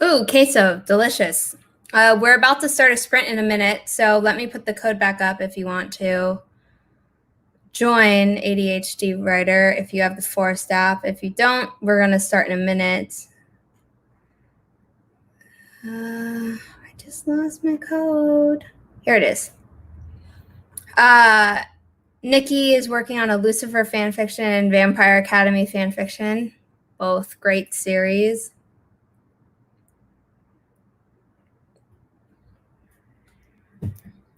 Speaker 1: Ooh, queso, delicious. We're about to start a sprint in a minute, so let me put the code back up if you want to join ADHD Writer if you have the Forest app. If you don't, we're going to start in a minute. I just lost my code. Here it is. Nikki is working on a Lucifer fanfiction and Vampire Academy fanfiction, both great series.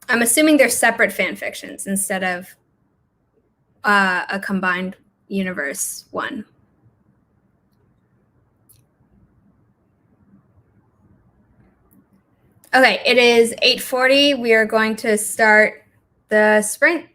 Speaker 1: I'm assuming they're separate fanfictions instead of a combined universe one. Okay, it is 8:40. We are going to start the sprint.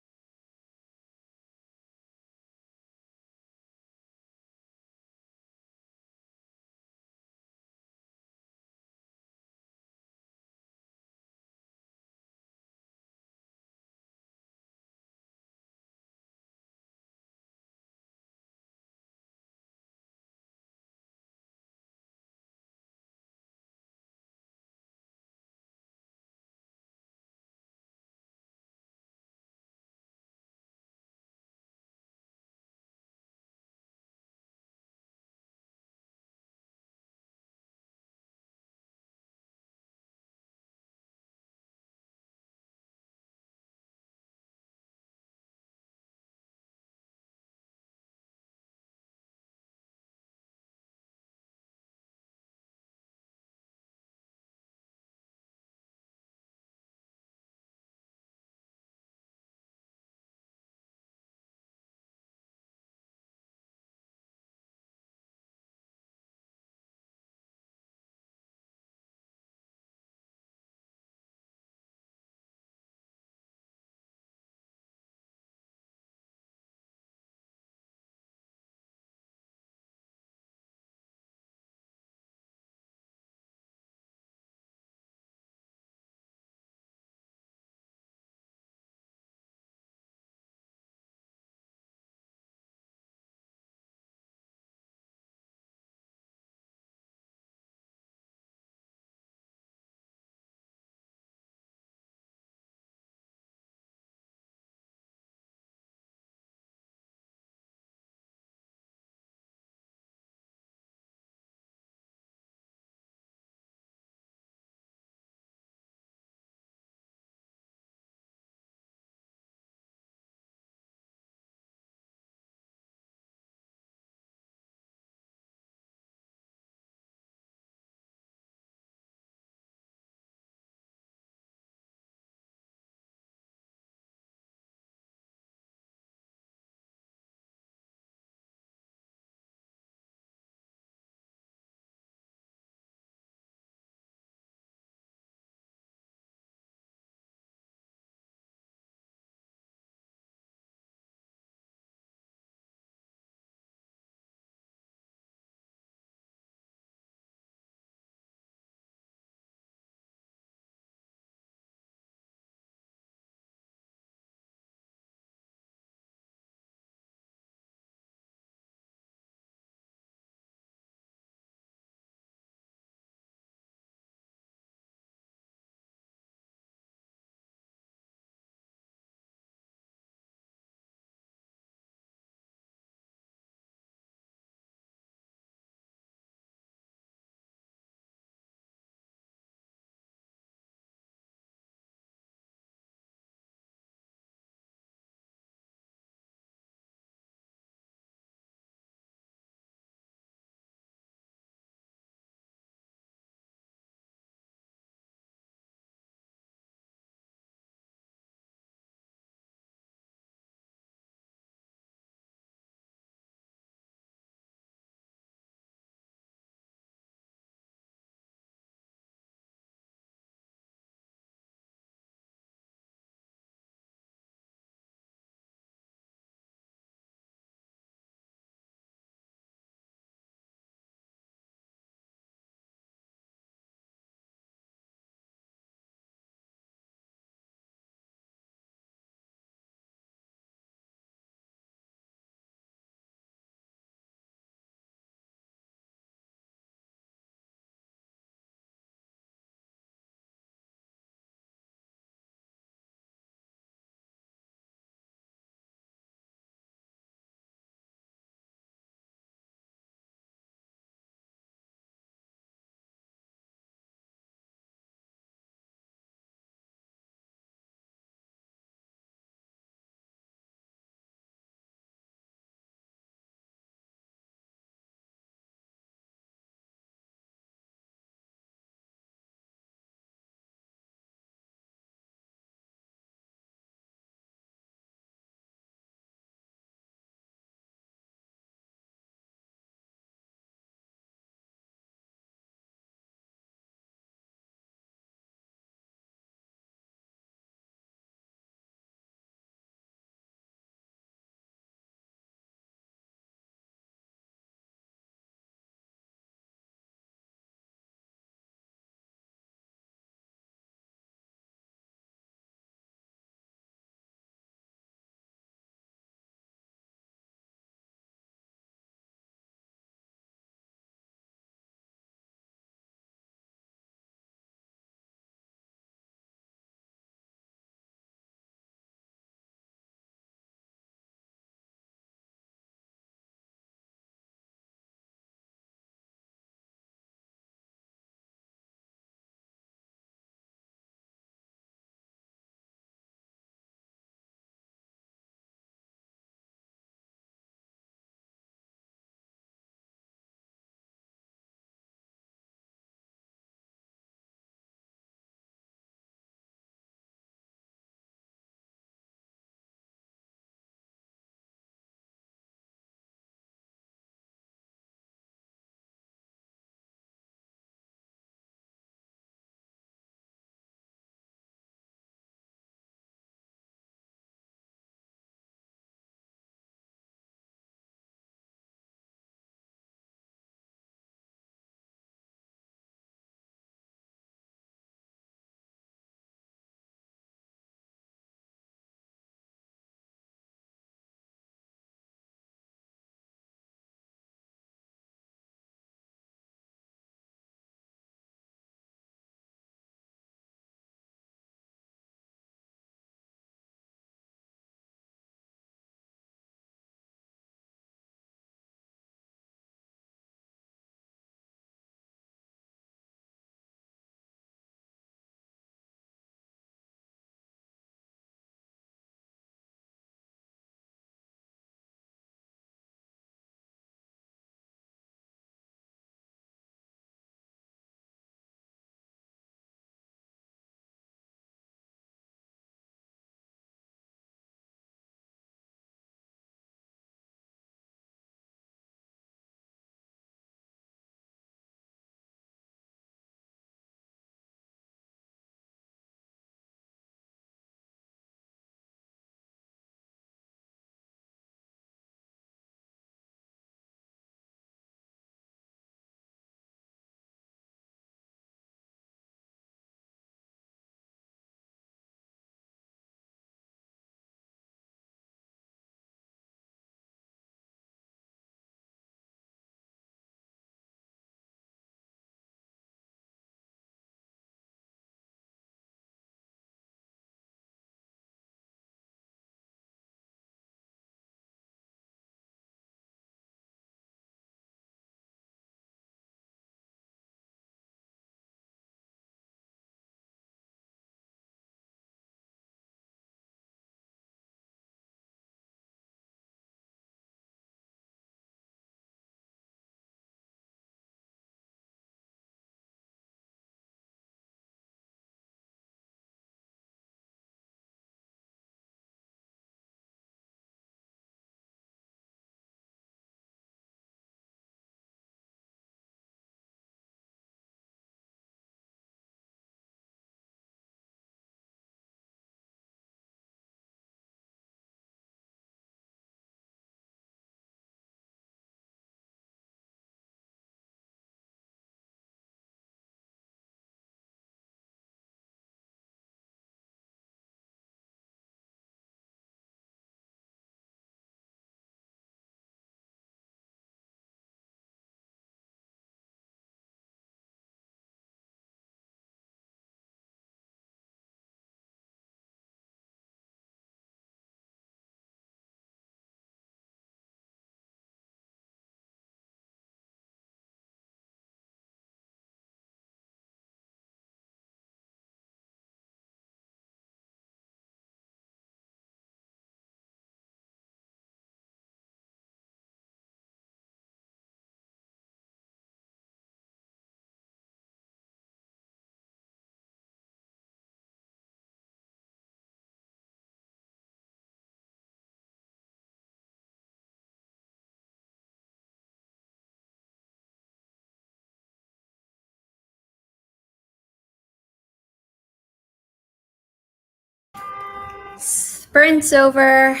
Speaker 1: Sprint's over.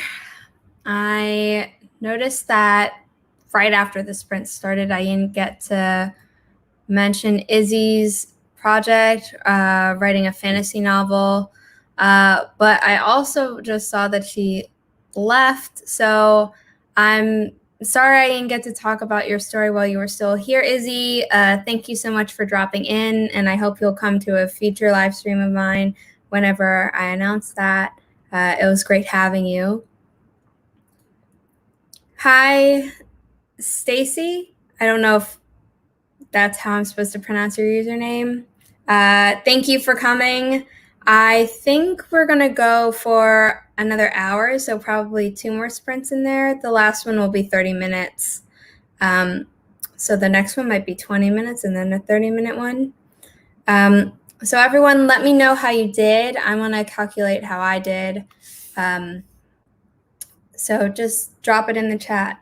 Speaker 1: I noticed that right after the sprint started, I didn't get to mention Izzy's project, writing a fantasy novel. But I also just saw that she left. So I'm sorry I didn't get to talk about your story while you were still here, Izzy. Thank you so much for dropping in, and I hope you'll come to a future live stream of mine whenever I announce that. It was great having you. Hi, Stacy. I don't know if that's how I'm supposed to pronounce your username. Thank you for coming. I think we're going to go for another hour, so probably 2 more sprints in there. The last one will be 30 minutes. So the next one might be 20 minutes and then a 30-minute one. So everyone, let me know how you did. I want to calculate how I did. So just drop it in the chat.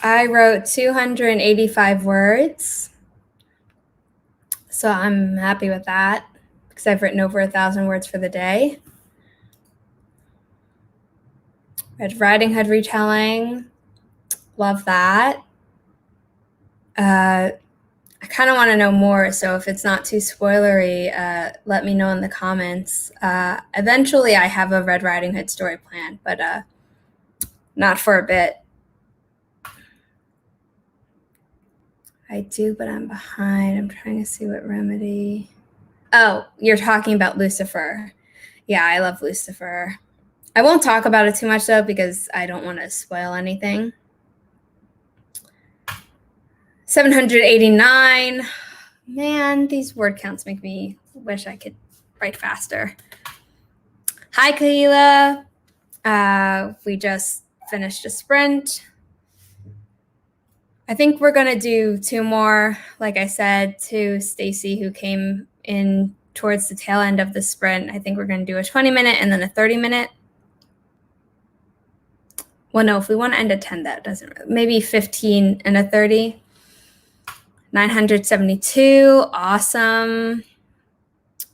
Speaker 1: I wrote 285 words. So I'm happy with that because I've written over 1,000 words for the day. Red Riding Hood retelling. Love that. I kind of want to know more, so if it's not too spoilery, let me know in the comments. Eventually, I have a Red Riding Hood story planned, but not for a bit. I do, but I'm behind. I'm trying to see what remedy. Oh, you're talking about Lucifer. Yeah, I love Lucifer. I won't talk about it too much, though, because I don't want to spoil anything. 789. Man, these word counts make me wish I could write faster. Hi, Kahila. We just finished a sprint. I think we're going to do 2 more, like I said, to Stacy, who came in towards the tail end of the sprint. I think we're going to do a 20-minute and then a 30-minute. Well, no, if we want to end at 10, that doesn't, maybe 15 and a 30. 972, awesome.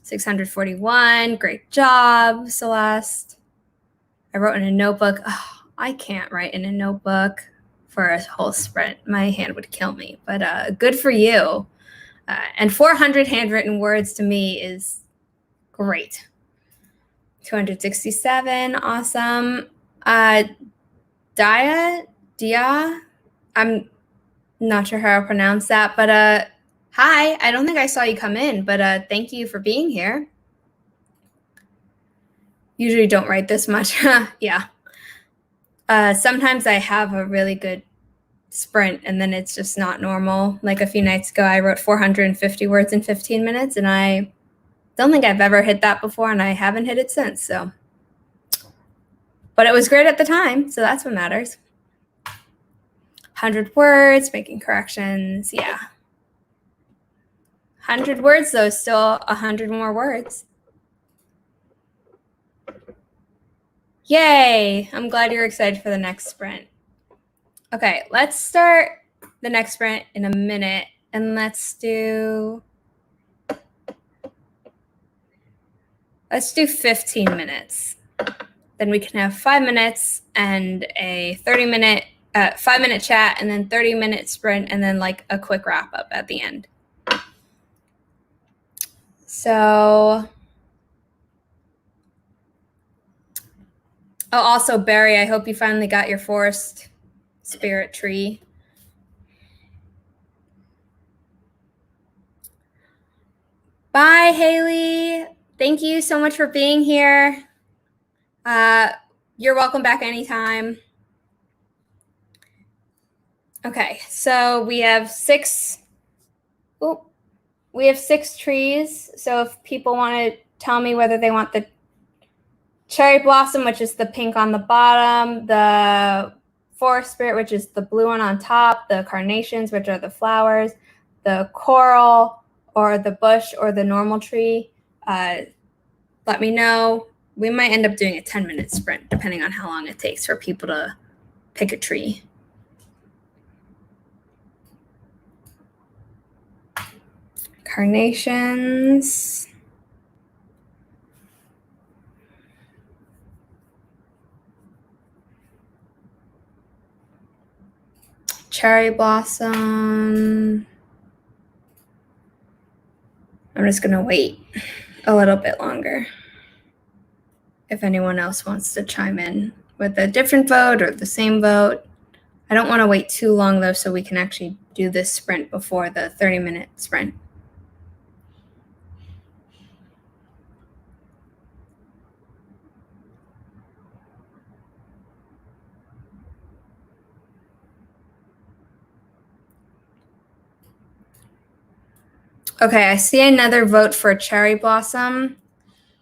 Speaker 1: 641, great job, Celeste. I wrote in a notebook. Oh, I can't write in a notebook for a whole sprint. My hand would kill me, but good for you. And 400 handwritten words to me is great. 267, awesome. Dia, I'm not sure how to pronounce that, but hi. I don't think I saw you come in, but thank you for being here. Usually don't write this much. Yeah. Sometimes I have a really good sprint and then it's just not normal. Like a few nights ago, I wrote 450 words in 15 minutes and I don't think I've ever hit that before and I haven't hit it since. So, but it was great at the time. So that's what matters. 100 words, making corrections. Yeah. 100 words though, still 100 more words. Yay! I'm glad you're excited for the next sprint. Okay, let's start the next sprint in a minute, and let's do 15 minutes. Then we can have 5 minutes and a 30-minute, 5-minute chat, and then 30-minute sprint, and then like a quick wrap up at the end. So, oh, also Barry, I hope you finally got your forest spirit tree. Bye, Haley. Thank you so much for being here. You're welcome back anytime. Okay, so we have 6. We have 6 trees. So if people want to tell me whether they want the cherry blossom, which is the pink on the bottom, the forest spirit, which is the blue one on top, the carnations, which are the flowers, the coral or the bush or the normal tree. Let me know. We might end up doing a 10-minute sprint, depending on how long it takes for people to pick a tree. Carnations. Cherry blossom. I'm just going to wait a little bit longer if anyone else wants to chime in with a different vote or the same vote. I don't want to wait too long, though, so we can actually do this sprint before the 30-minute sprint. Okay, I see another vote for cherry blossom.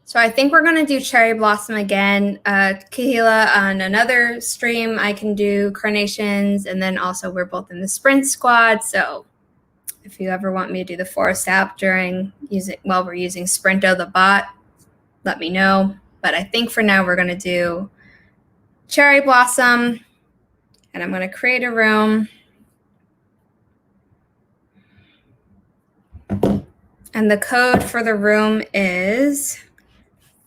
Speaker 1: So I think we're going to do cherry blossom again. Kahila, on another stream, I can do carnations, and then also we're both in the sprint squad. So if you ever want me to do the forest app while we're using Sprinto the bot, let me know. But I think for now we're going to do cherry blossom, and I'm going to create a room. And the code for the room is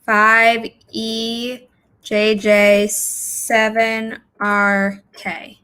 Speaker 1: 5EJJ7RK.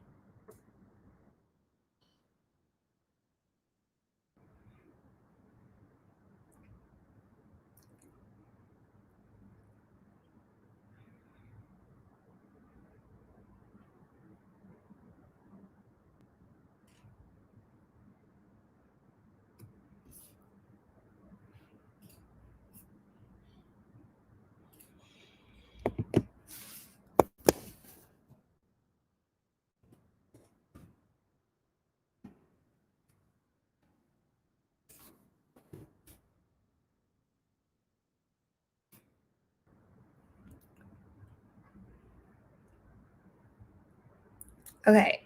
Speaker 1: Okay,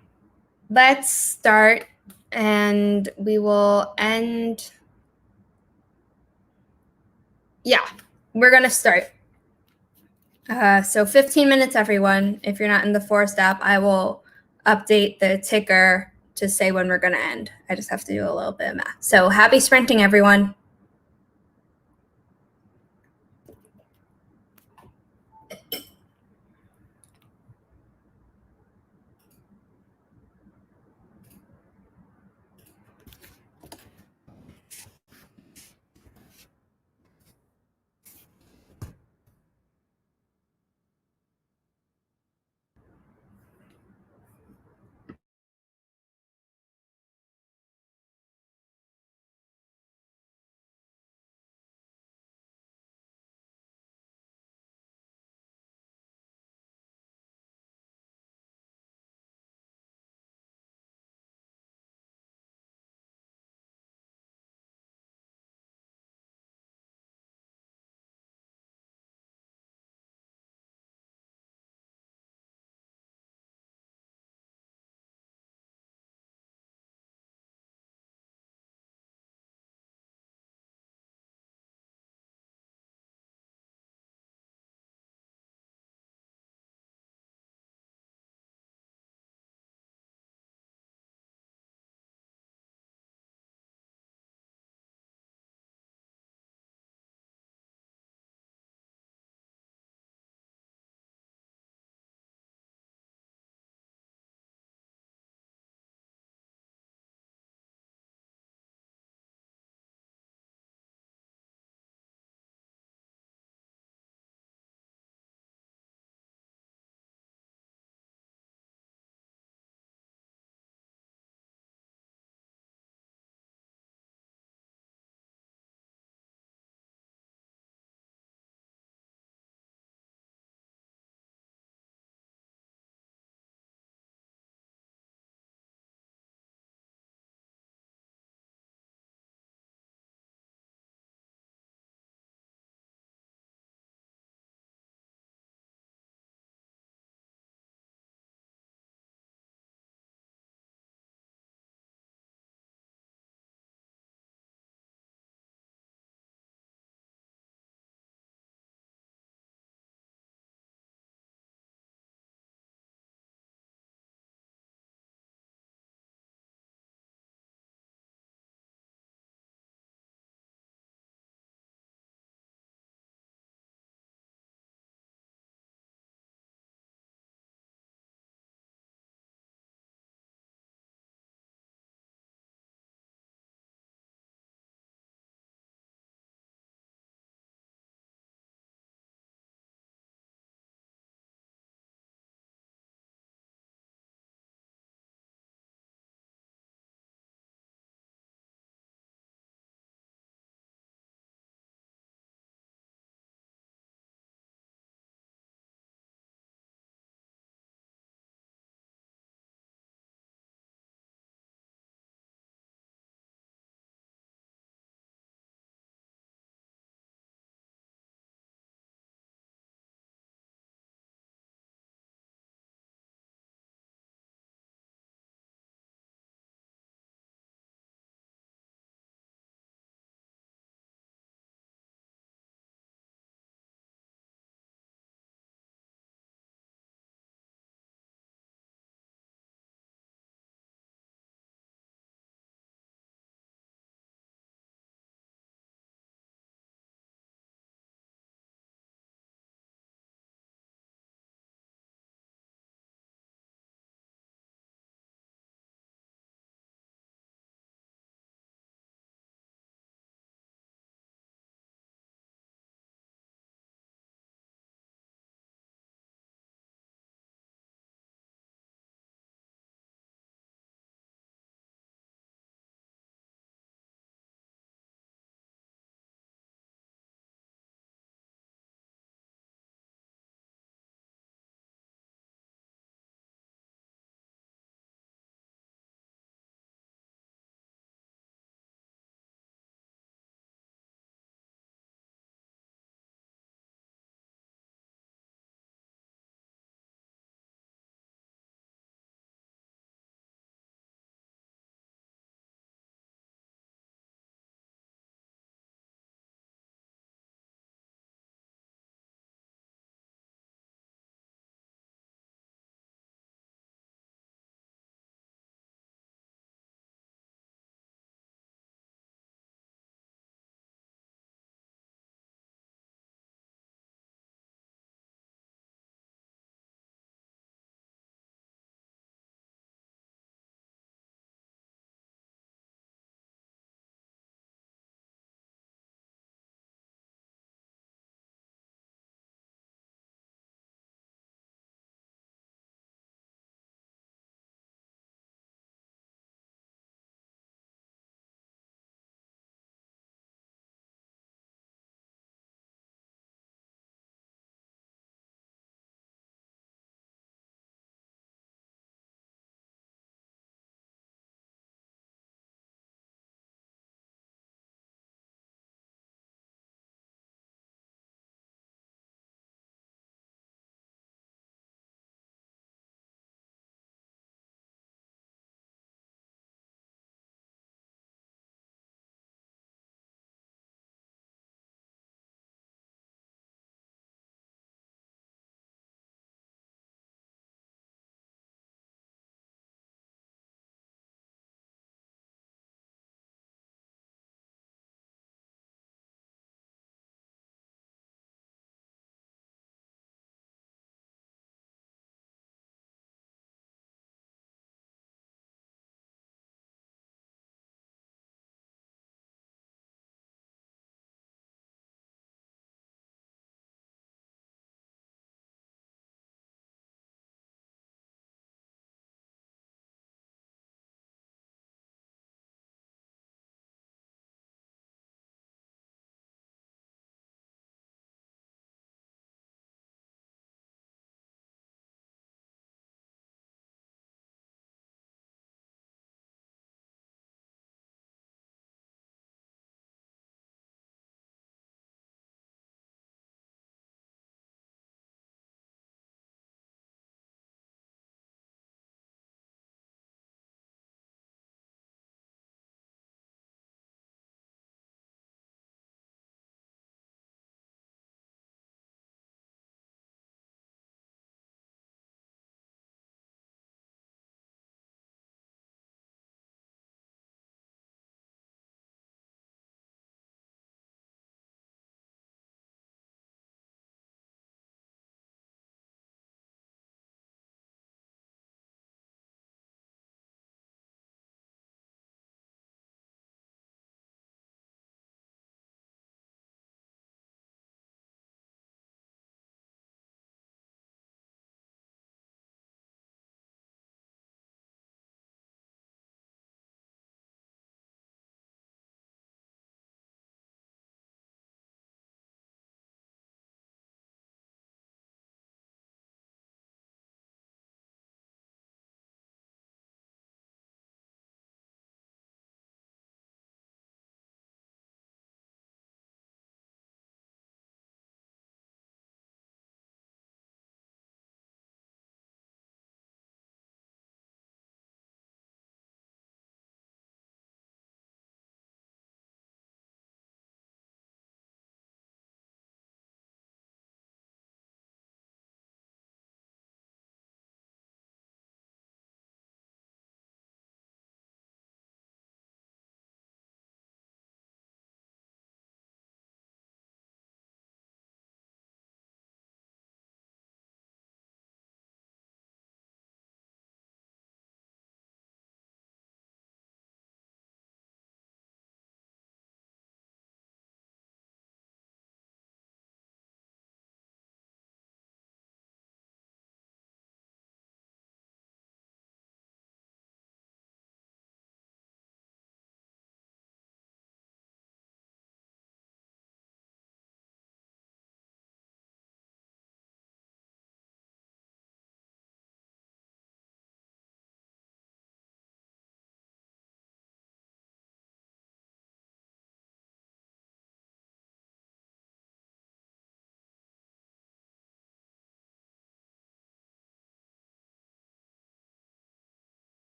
Speaker 1: let's start, and we will end. Yeah, we're going to start. So 15 minutes, everyone. If you're not in the Forest app, I will update the ticker to say when we're going to end. I just have to do a little bit of math. So happy sprinting, everyone.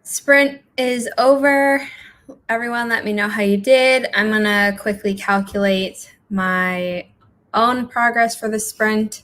Speaker 1: Sprint is over. Everyone, let me know how you did. I'm going to quickly calculate my own progress for the sprint.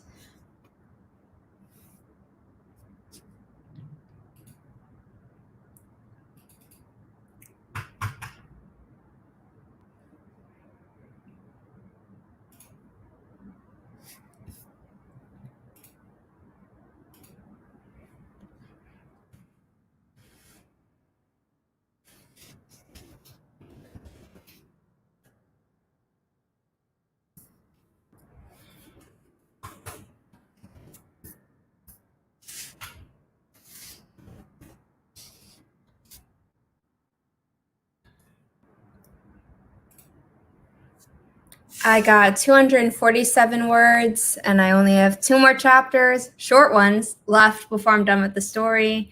Speaker 1: I got 247 words, and I only have 2 more chapters, short ones, left before I'm done with the story.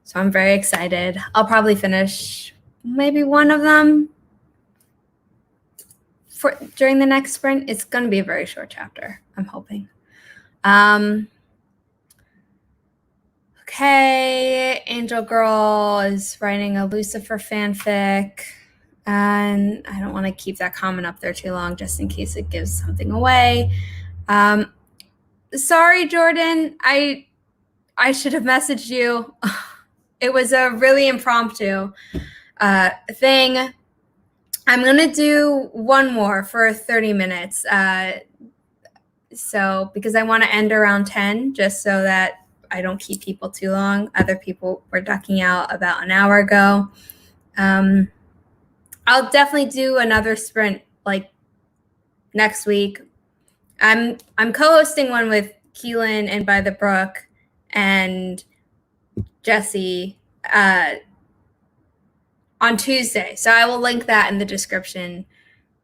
Speaker 1: So I'm very excited. I'll probably finish maybe one of them during the next sprint. It's going to be a very short chapter, I'm hoping. Okay, Angel Girl is writing a Lucifer fanfic. And I don't want to keep that comment up there too long just in case it gives something away. Sorry, Jordan. I should have messaged you. It was a really impromptu thing. I'm going to do one more for 30 minutes. So because I want to end around 10 just so that I don't keep people too long. Other people were ducking out about an hour ago. I'll definitely do another sprint like next week. I'm co-hosting one with Keelan and By the Brook and Jesse on Tuesday. So I will link that in the description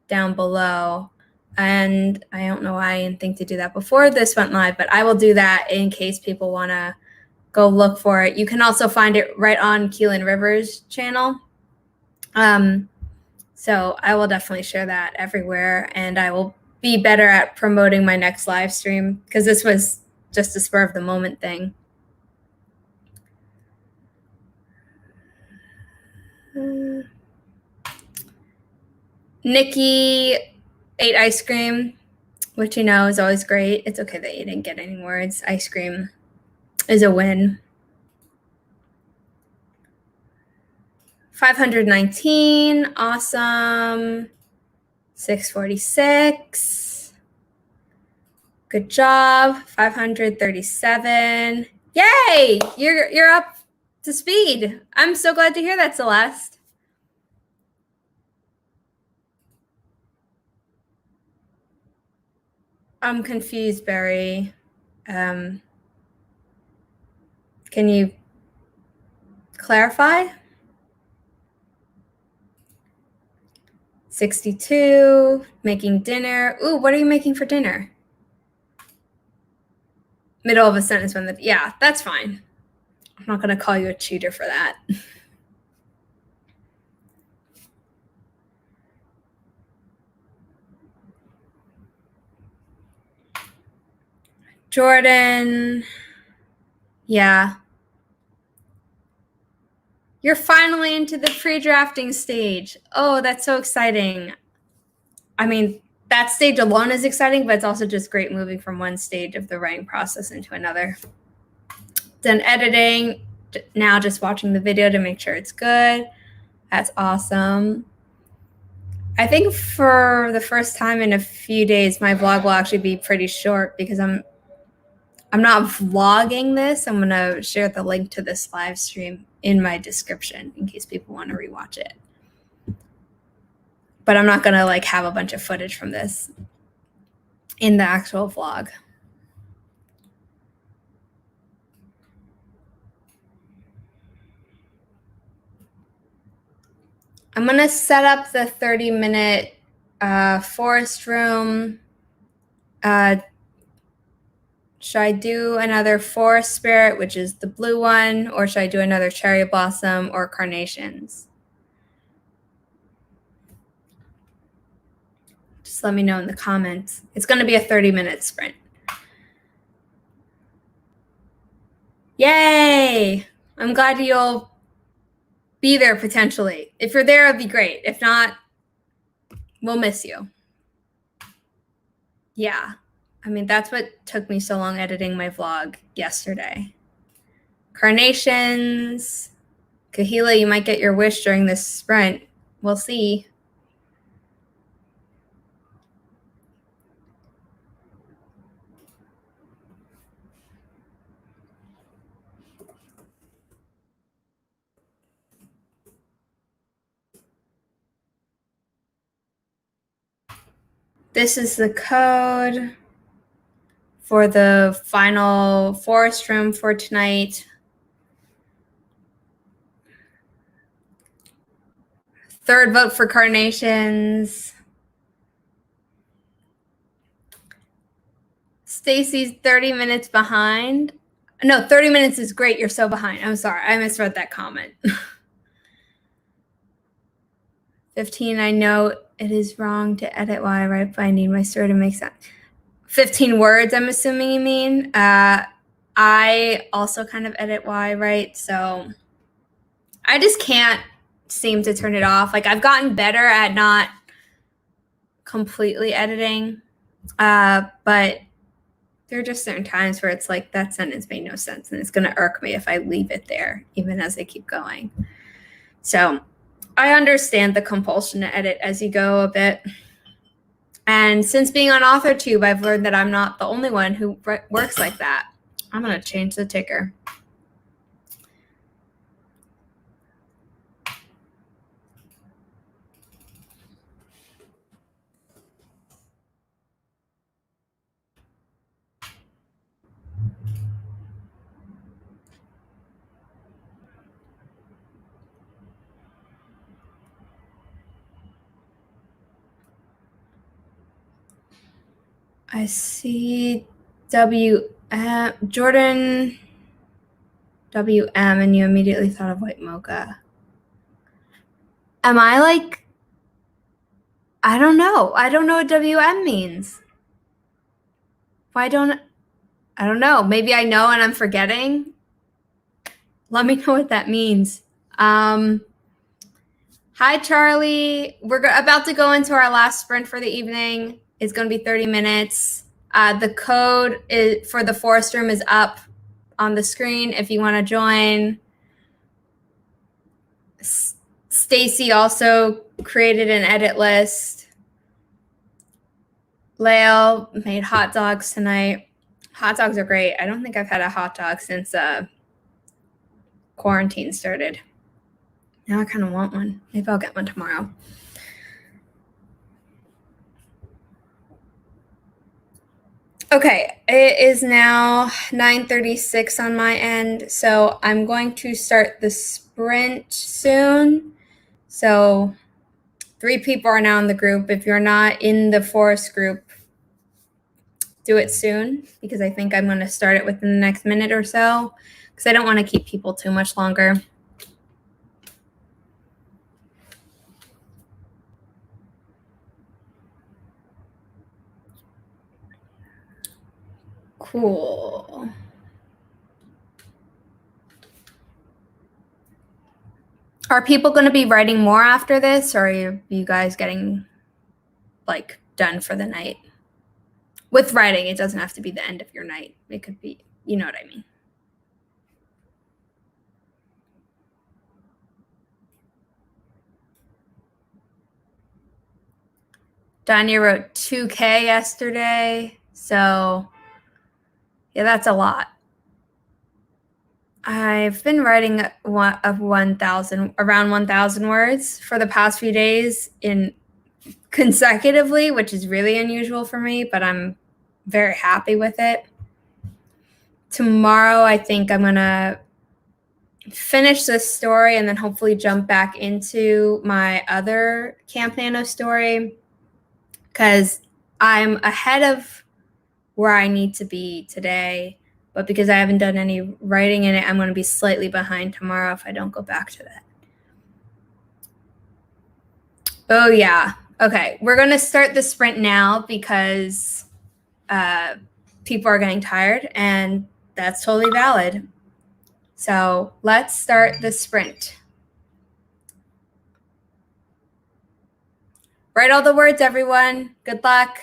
Speaker 1: down below. And I don't know why I didn't think to do that before this went live, but I will do that in case people want to go look for it. You can also find it right on Keelan Rivers' channel. So I will definitely share that everywhere, and I will be better at promoting my next live stream because this was just a spur of the moment thing. Nikki ate ice cream, which you know is always great. It's okay that you didn't get any words. Ice cream is a win. 519, awesome. 646. Good job. 537. Yay! You're up to speed. I'm so glad to hear that, Celeste. I'm confused, Barry. Can you clarify? 62, making dinner. Ooh, what are you making for dinner? Middle of a sentence when yeah, that's fine. I'm not going to call you a cheater for that. Jordan. Yeah. You're finally into the pre-drafting stage. Oh, that's so exciting. I mean, that stage alone is exciting, but it's also just great moving from one stage of the writing process into another. Done editing, now just watching the video to make sure it's good. That's awesome. I think for the first time in a few days, my vlog will actually be pretty short because I'm not vlogging this. I'm going to share the link to this live stream in my description in case people want to rewatch it. But I'm not going to like have a bunch of footage from this in the actual vlog. I'm going to set up the 30-minute forest room. Should I do another forest spirit, which is the blue one, or should I do another cherry blossom or carnations? Just let me know in the comments. It's going to be a 30-minute sprint. Yay! I'm glad you'll be there potentially. If you're there, it'd be great. If not, we'll miss you. Yeah. I mean, that's what took me so long editing my vlog yesterday. Carnations. Kahila, you might get your wish during this sprint. We'll see. This is the code for the final forest room for tonight. Third vote for Carnations. Stacy's 30 minutes behind. No, 30 minutes is great. You're so behind. I'm sorry. I misread that comment. 15, I know it is wrong to edit while I write, but I need my story to make sense. 15 words, I'm assuming you mean. I also kind of edit while I write, so I just can't seem to turn it off. Like, I've gotten better at not completely editing, but there are just certain times where it's like that sentence made no sense, and it's going to irk me if I leave it there, even as I keep going. So I understand the compulsion to edit as you go a bit. And since being on AuthorTube, I've learned that I'm not the only one who works like that. I'm going to change the ticker. I see Jordan WM, and you immediately thought of white mocha. Am I like, I don't know. I don't know what WM means. I don't know. Maybe I know and I'm forgetting. Let me know what that means. Hi, Charlie. We're about to go into our last sprint for the evening. It's going to be 30 minutes. The code for the forest room is up on the screen if you want to join. Stacy also created an edit list. Lael made hot dogs tonight. Hot dogs are great. I don't think I've had a hot dog since quarantine started. Now I kind of want one. Maybe I'll get one tomorrow. Okay, it is now 9:36 on my end, so I'm going to start the sprint soon. So 3 people are now in the group. If you're not in the forest group, do it soon, because I think I'm going to start it within the next minute or so, because I don't want to keep people too much longer. Cool. Are people going to be writing more after this, or are you guys getting like done for the night? With writing, it doesn't have to be the end of your night. It could be, you know what I mean. Danya wrote 2K yesterday, so yeah, that's a lot. I've been writing around 1,000 words for the past few days consecutively, which is really unusual for me, but I'm very happy with it. Tomorrow, I think I'm going to finish this story and then hopefully jump back into my other Camp Nano story, because I'm ahead of where I need to be today. But because I haven't done any writing in it, I'm going to be slightly behind tomorrow if I don't go back to that. Oh, yeah. Okay, we're going to start the sprint now because people are getting tired, and that's totally valid. So let's start the sprint. Write all the words, everyone. Good luck.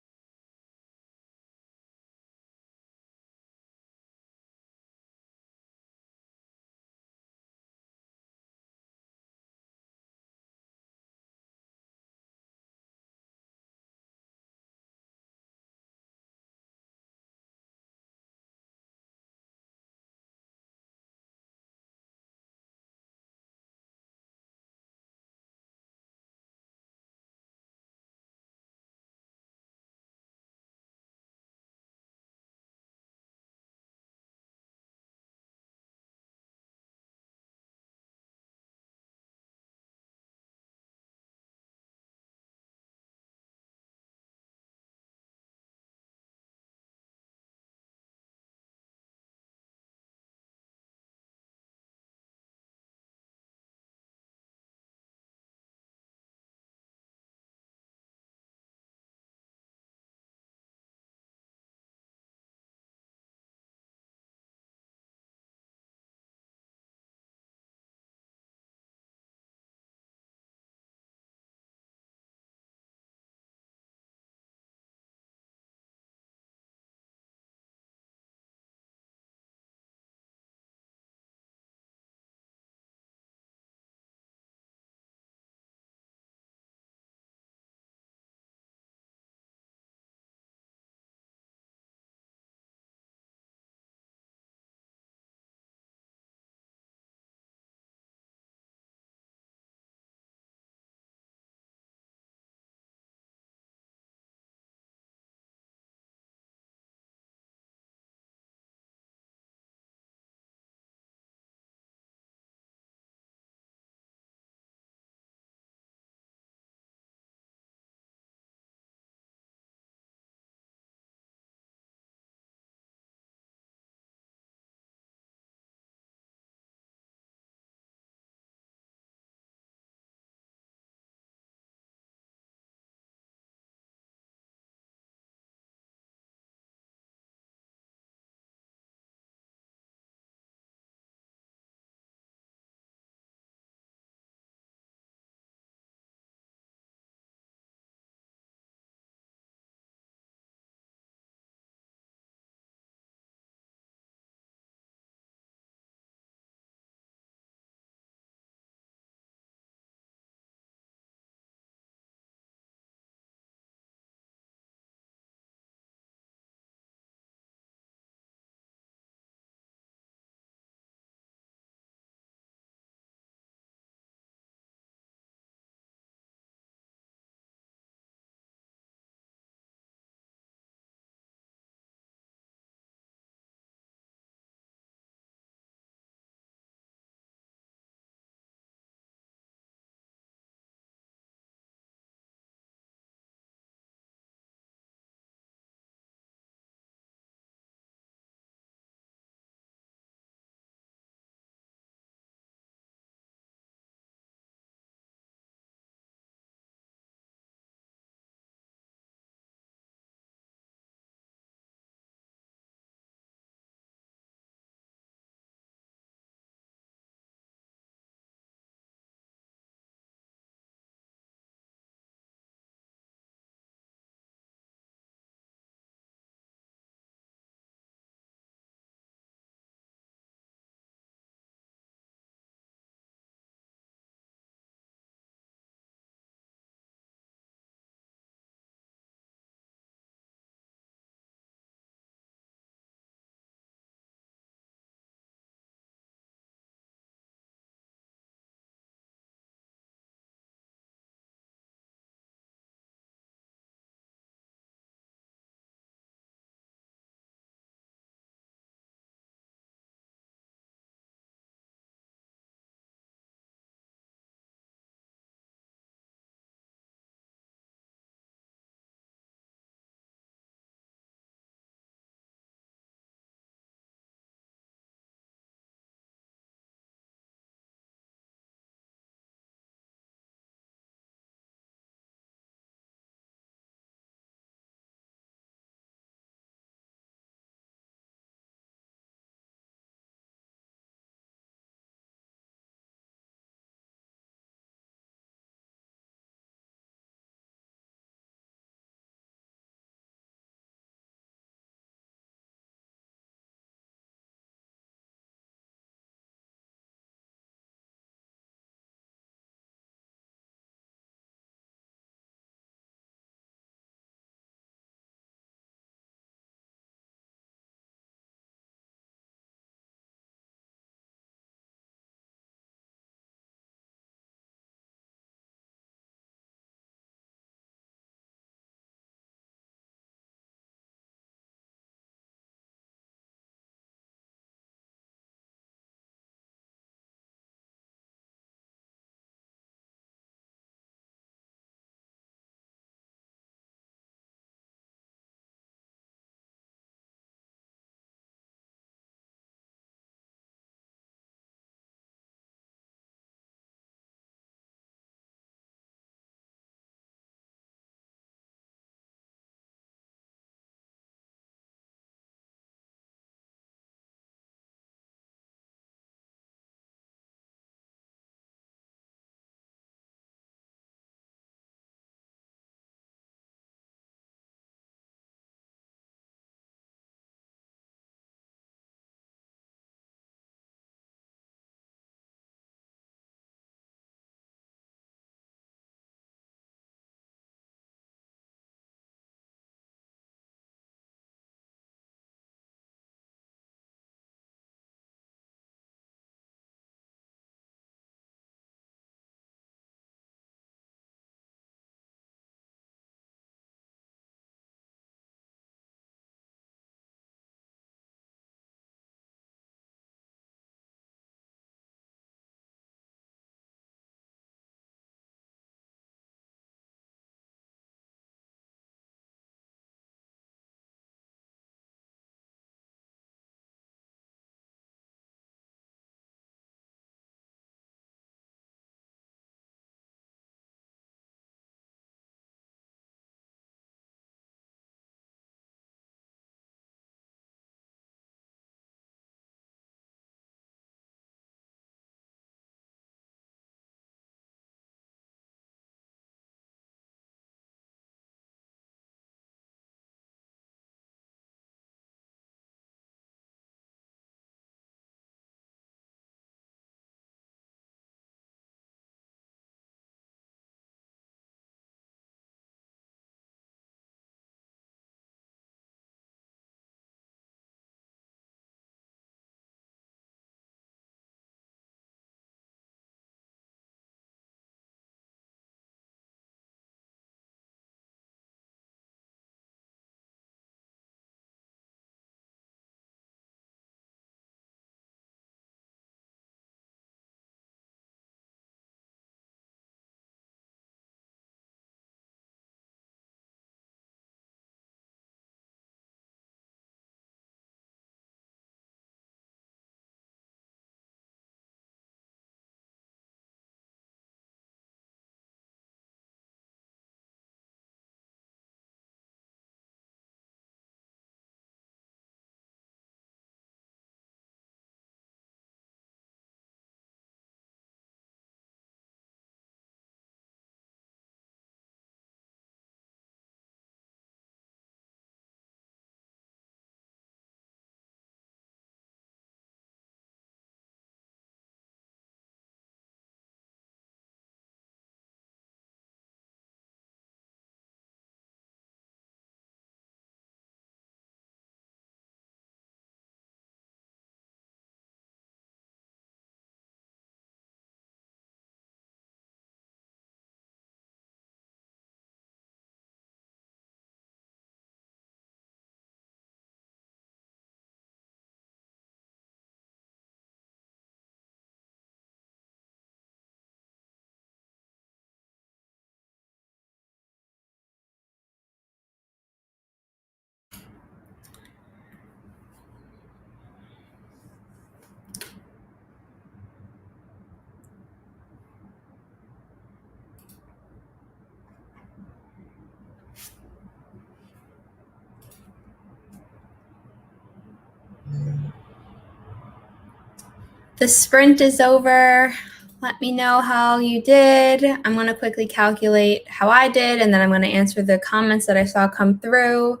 Speaker 1: The sprint is over. Let me know how you did. I'm going to quickly calculate how I did, and then I'm going to answer the comments that I saw come through.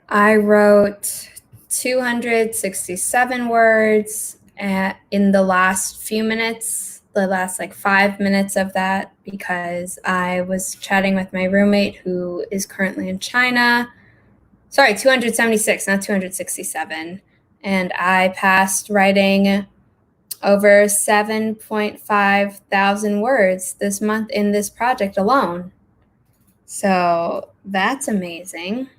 Speaker 1: I wrote 267 words in the last few minutes, the last like 5 minutes of that, because I was chatting with my roommate who is currently in China. Sorry, 276, not 267. And I passed writing over 7.5 thousand words this month in this project alone. So that's amazing.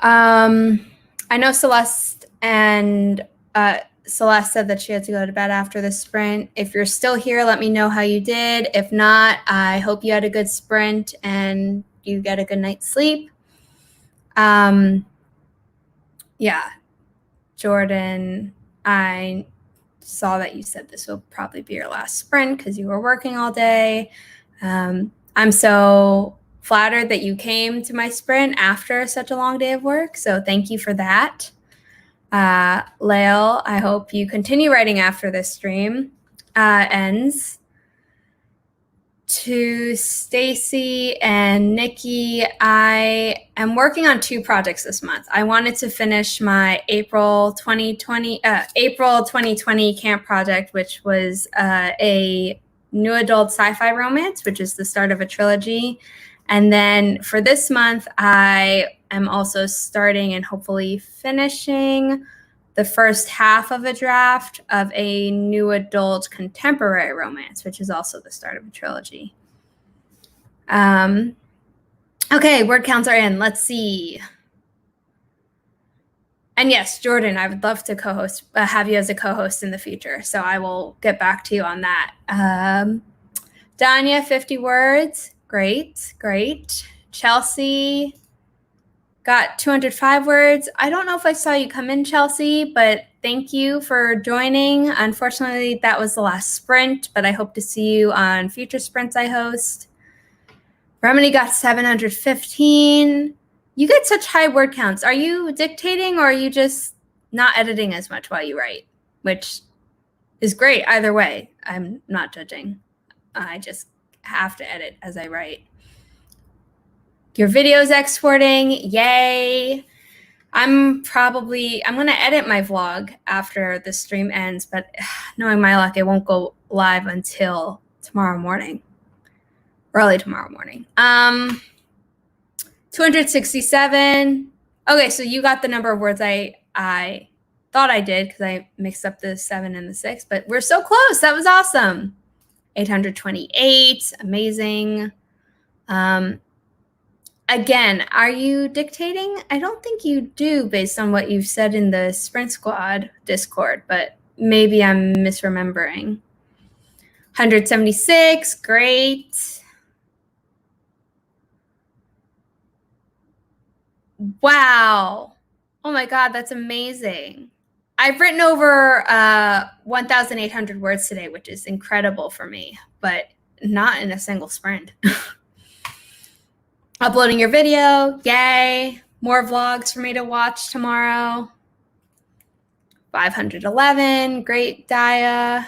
Speaker 1: I know Celeste said that she had to go to bed after the sprint. If you're still here, let me know how you did. If not, I hope you had a good sprint and you get a good night's sleep. Yeah, Jordan, I saw that you said this will probably be your last sprint because you were working all day. I'm so flattered that you came to my sprint after such a long day of work. So thank you for that. Lael, I hope you continue writing after this stream ends. To Stacy and Nikki, I am working on 2 projects this month. I wanted to finish my April 2020 camp project, which was a new adult sci-fi romance, which is the start of a trilogy. And then for this month, I am also starting and hopefully finishing the first half of a draft of a new adult contemporary romance, which is also the start of a trilogy. Okay, word counts are in. Let's see. And yes, Jordan, I would love to co-host, have you as a co-host in the future. So I will get back to you on that. Danya, 50 words. Great, great. Chelsea got 205 words. I don't know if I saw you come in, Chelsea, but thank you for joining. Unfortunately, that was the last sprint, but I hope to see you on future sprints I host. Remini got 715. You get such high word counts. Are you dictating or are you just not editing as much while you write? Which is great either way. I'm not judging. I just have to edit as I write. Your video's exporting. Yay. I'm going to edit my vlog after the stream ends, but knowing my luck, it won't go live until tomorrow morning. Early tomorrow morning. 267. Okay, so you got the number of words I thought I did because I mixed up the 7 and the 6, but we're so close. That was awesome. 828. Amazing. Again, are you dictating? I don't think you do based on what you've said in the Sprint Squad Discord, but maybe I'm misremembering. 176. Great. Wow. Oh my God, that's amazing. I've written over 1,800 words today, which is incredible for me, but not in a single sprint. Uploading your video, yay. More vlogs for me to watch tomorrow. 511, great, Daya.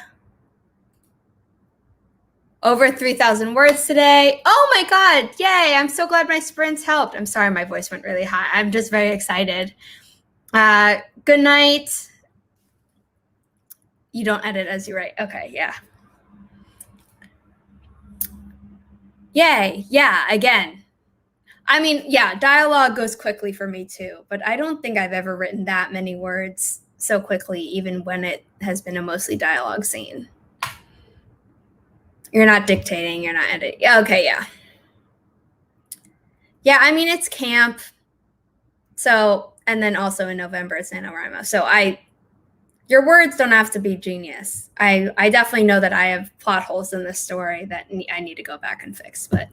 Speaker 1: Over 3,000 words today. Oh my God, yay. I'm so glad my sprints helped. I'm sorry, my voice went really high. I'm just very excited. Good night. You don't edit as you write. Okay, yeah. Yay, yeah, again. I mean, yeah, dialogue goes quickly for me too, but I don't think I've ever written that many words so quickly, even when it has been a mostly dialogue scene. You're not dictating, you're not editing. Yeah, okay, yeah. Yeah, I mean, it's camp. So, and then also in November it's NaNoWriMo. So your words don't have to be genius. I definitely know that I have plot holes in this story that I need to go back and fix, but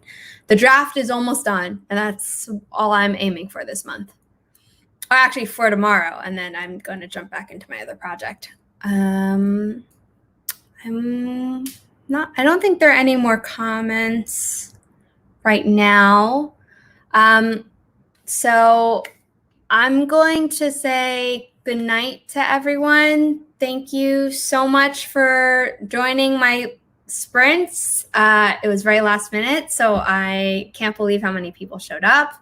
Speaker 1: the draft is almost done, and that's all I'm aiming for this month. Or actually for tomorrow, and then I'm going to jump back into my other project. I don't think there are any more comments right now. So I'm going to say good night to everyone. Thank you so much for joining my sprints. It was very last minute, so I can't believe how many people showed up.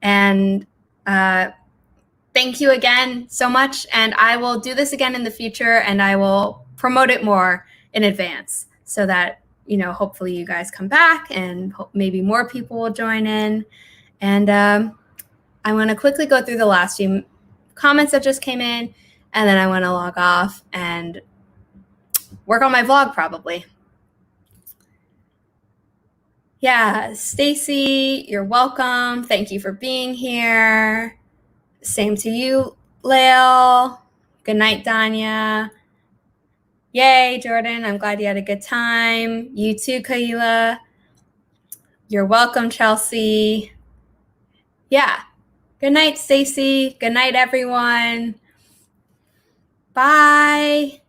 Speaker 1: And thank you again so much. And I will do this again in the future, and I will promote it more in advance so that, hopefully you guys come back and maybe more people will join in. And I'm going to quickly go through the last few comments that just came in, and then I want to log off and work on my vlog probably. Yeah, Stacy, you're welcome. Thank you for being here. Same to you, Lael. Good night, Danya. Yay, Jordan. I'm glad you had a good time. You too, Kaila. You're welcome, Chelsea. Yeah. Good night, Stacy. Good night, everyone. Bye.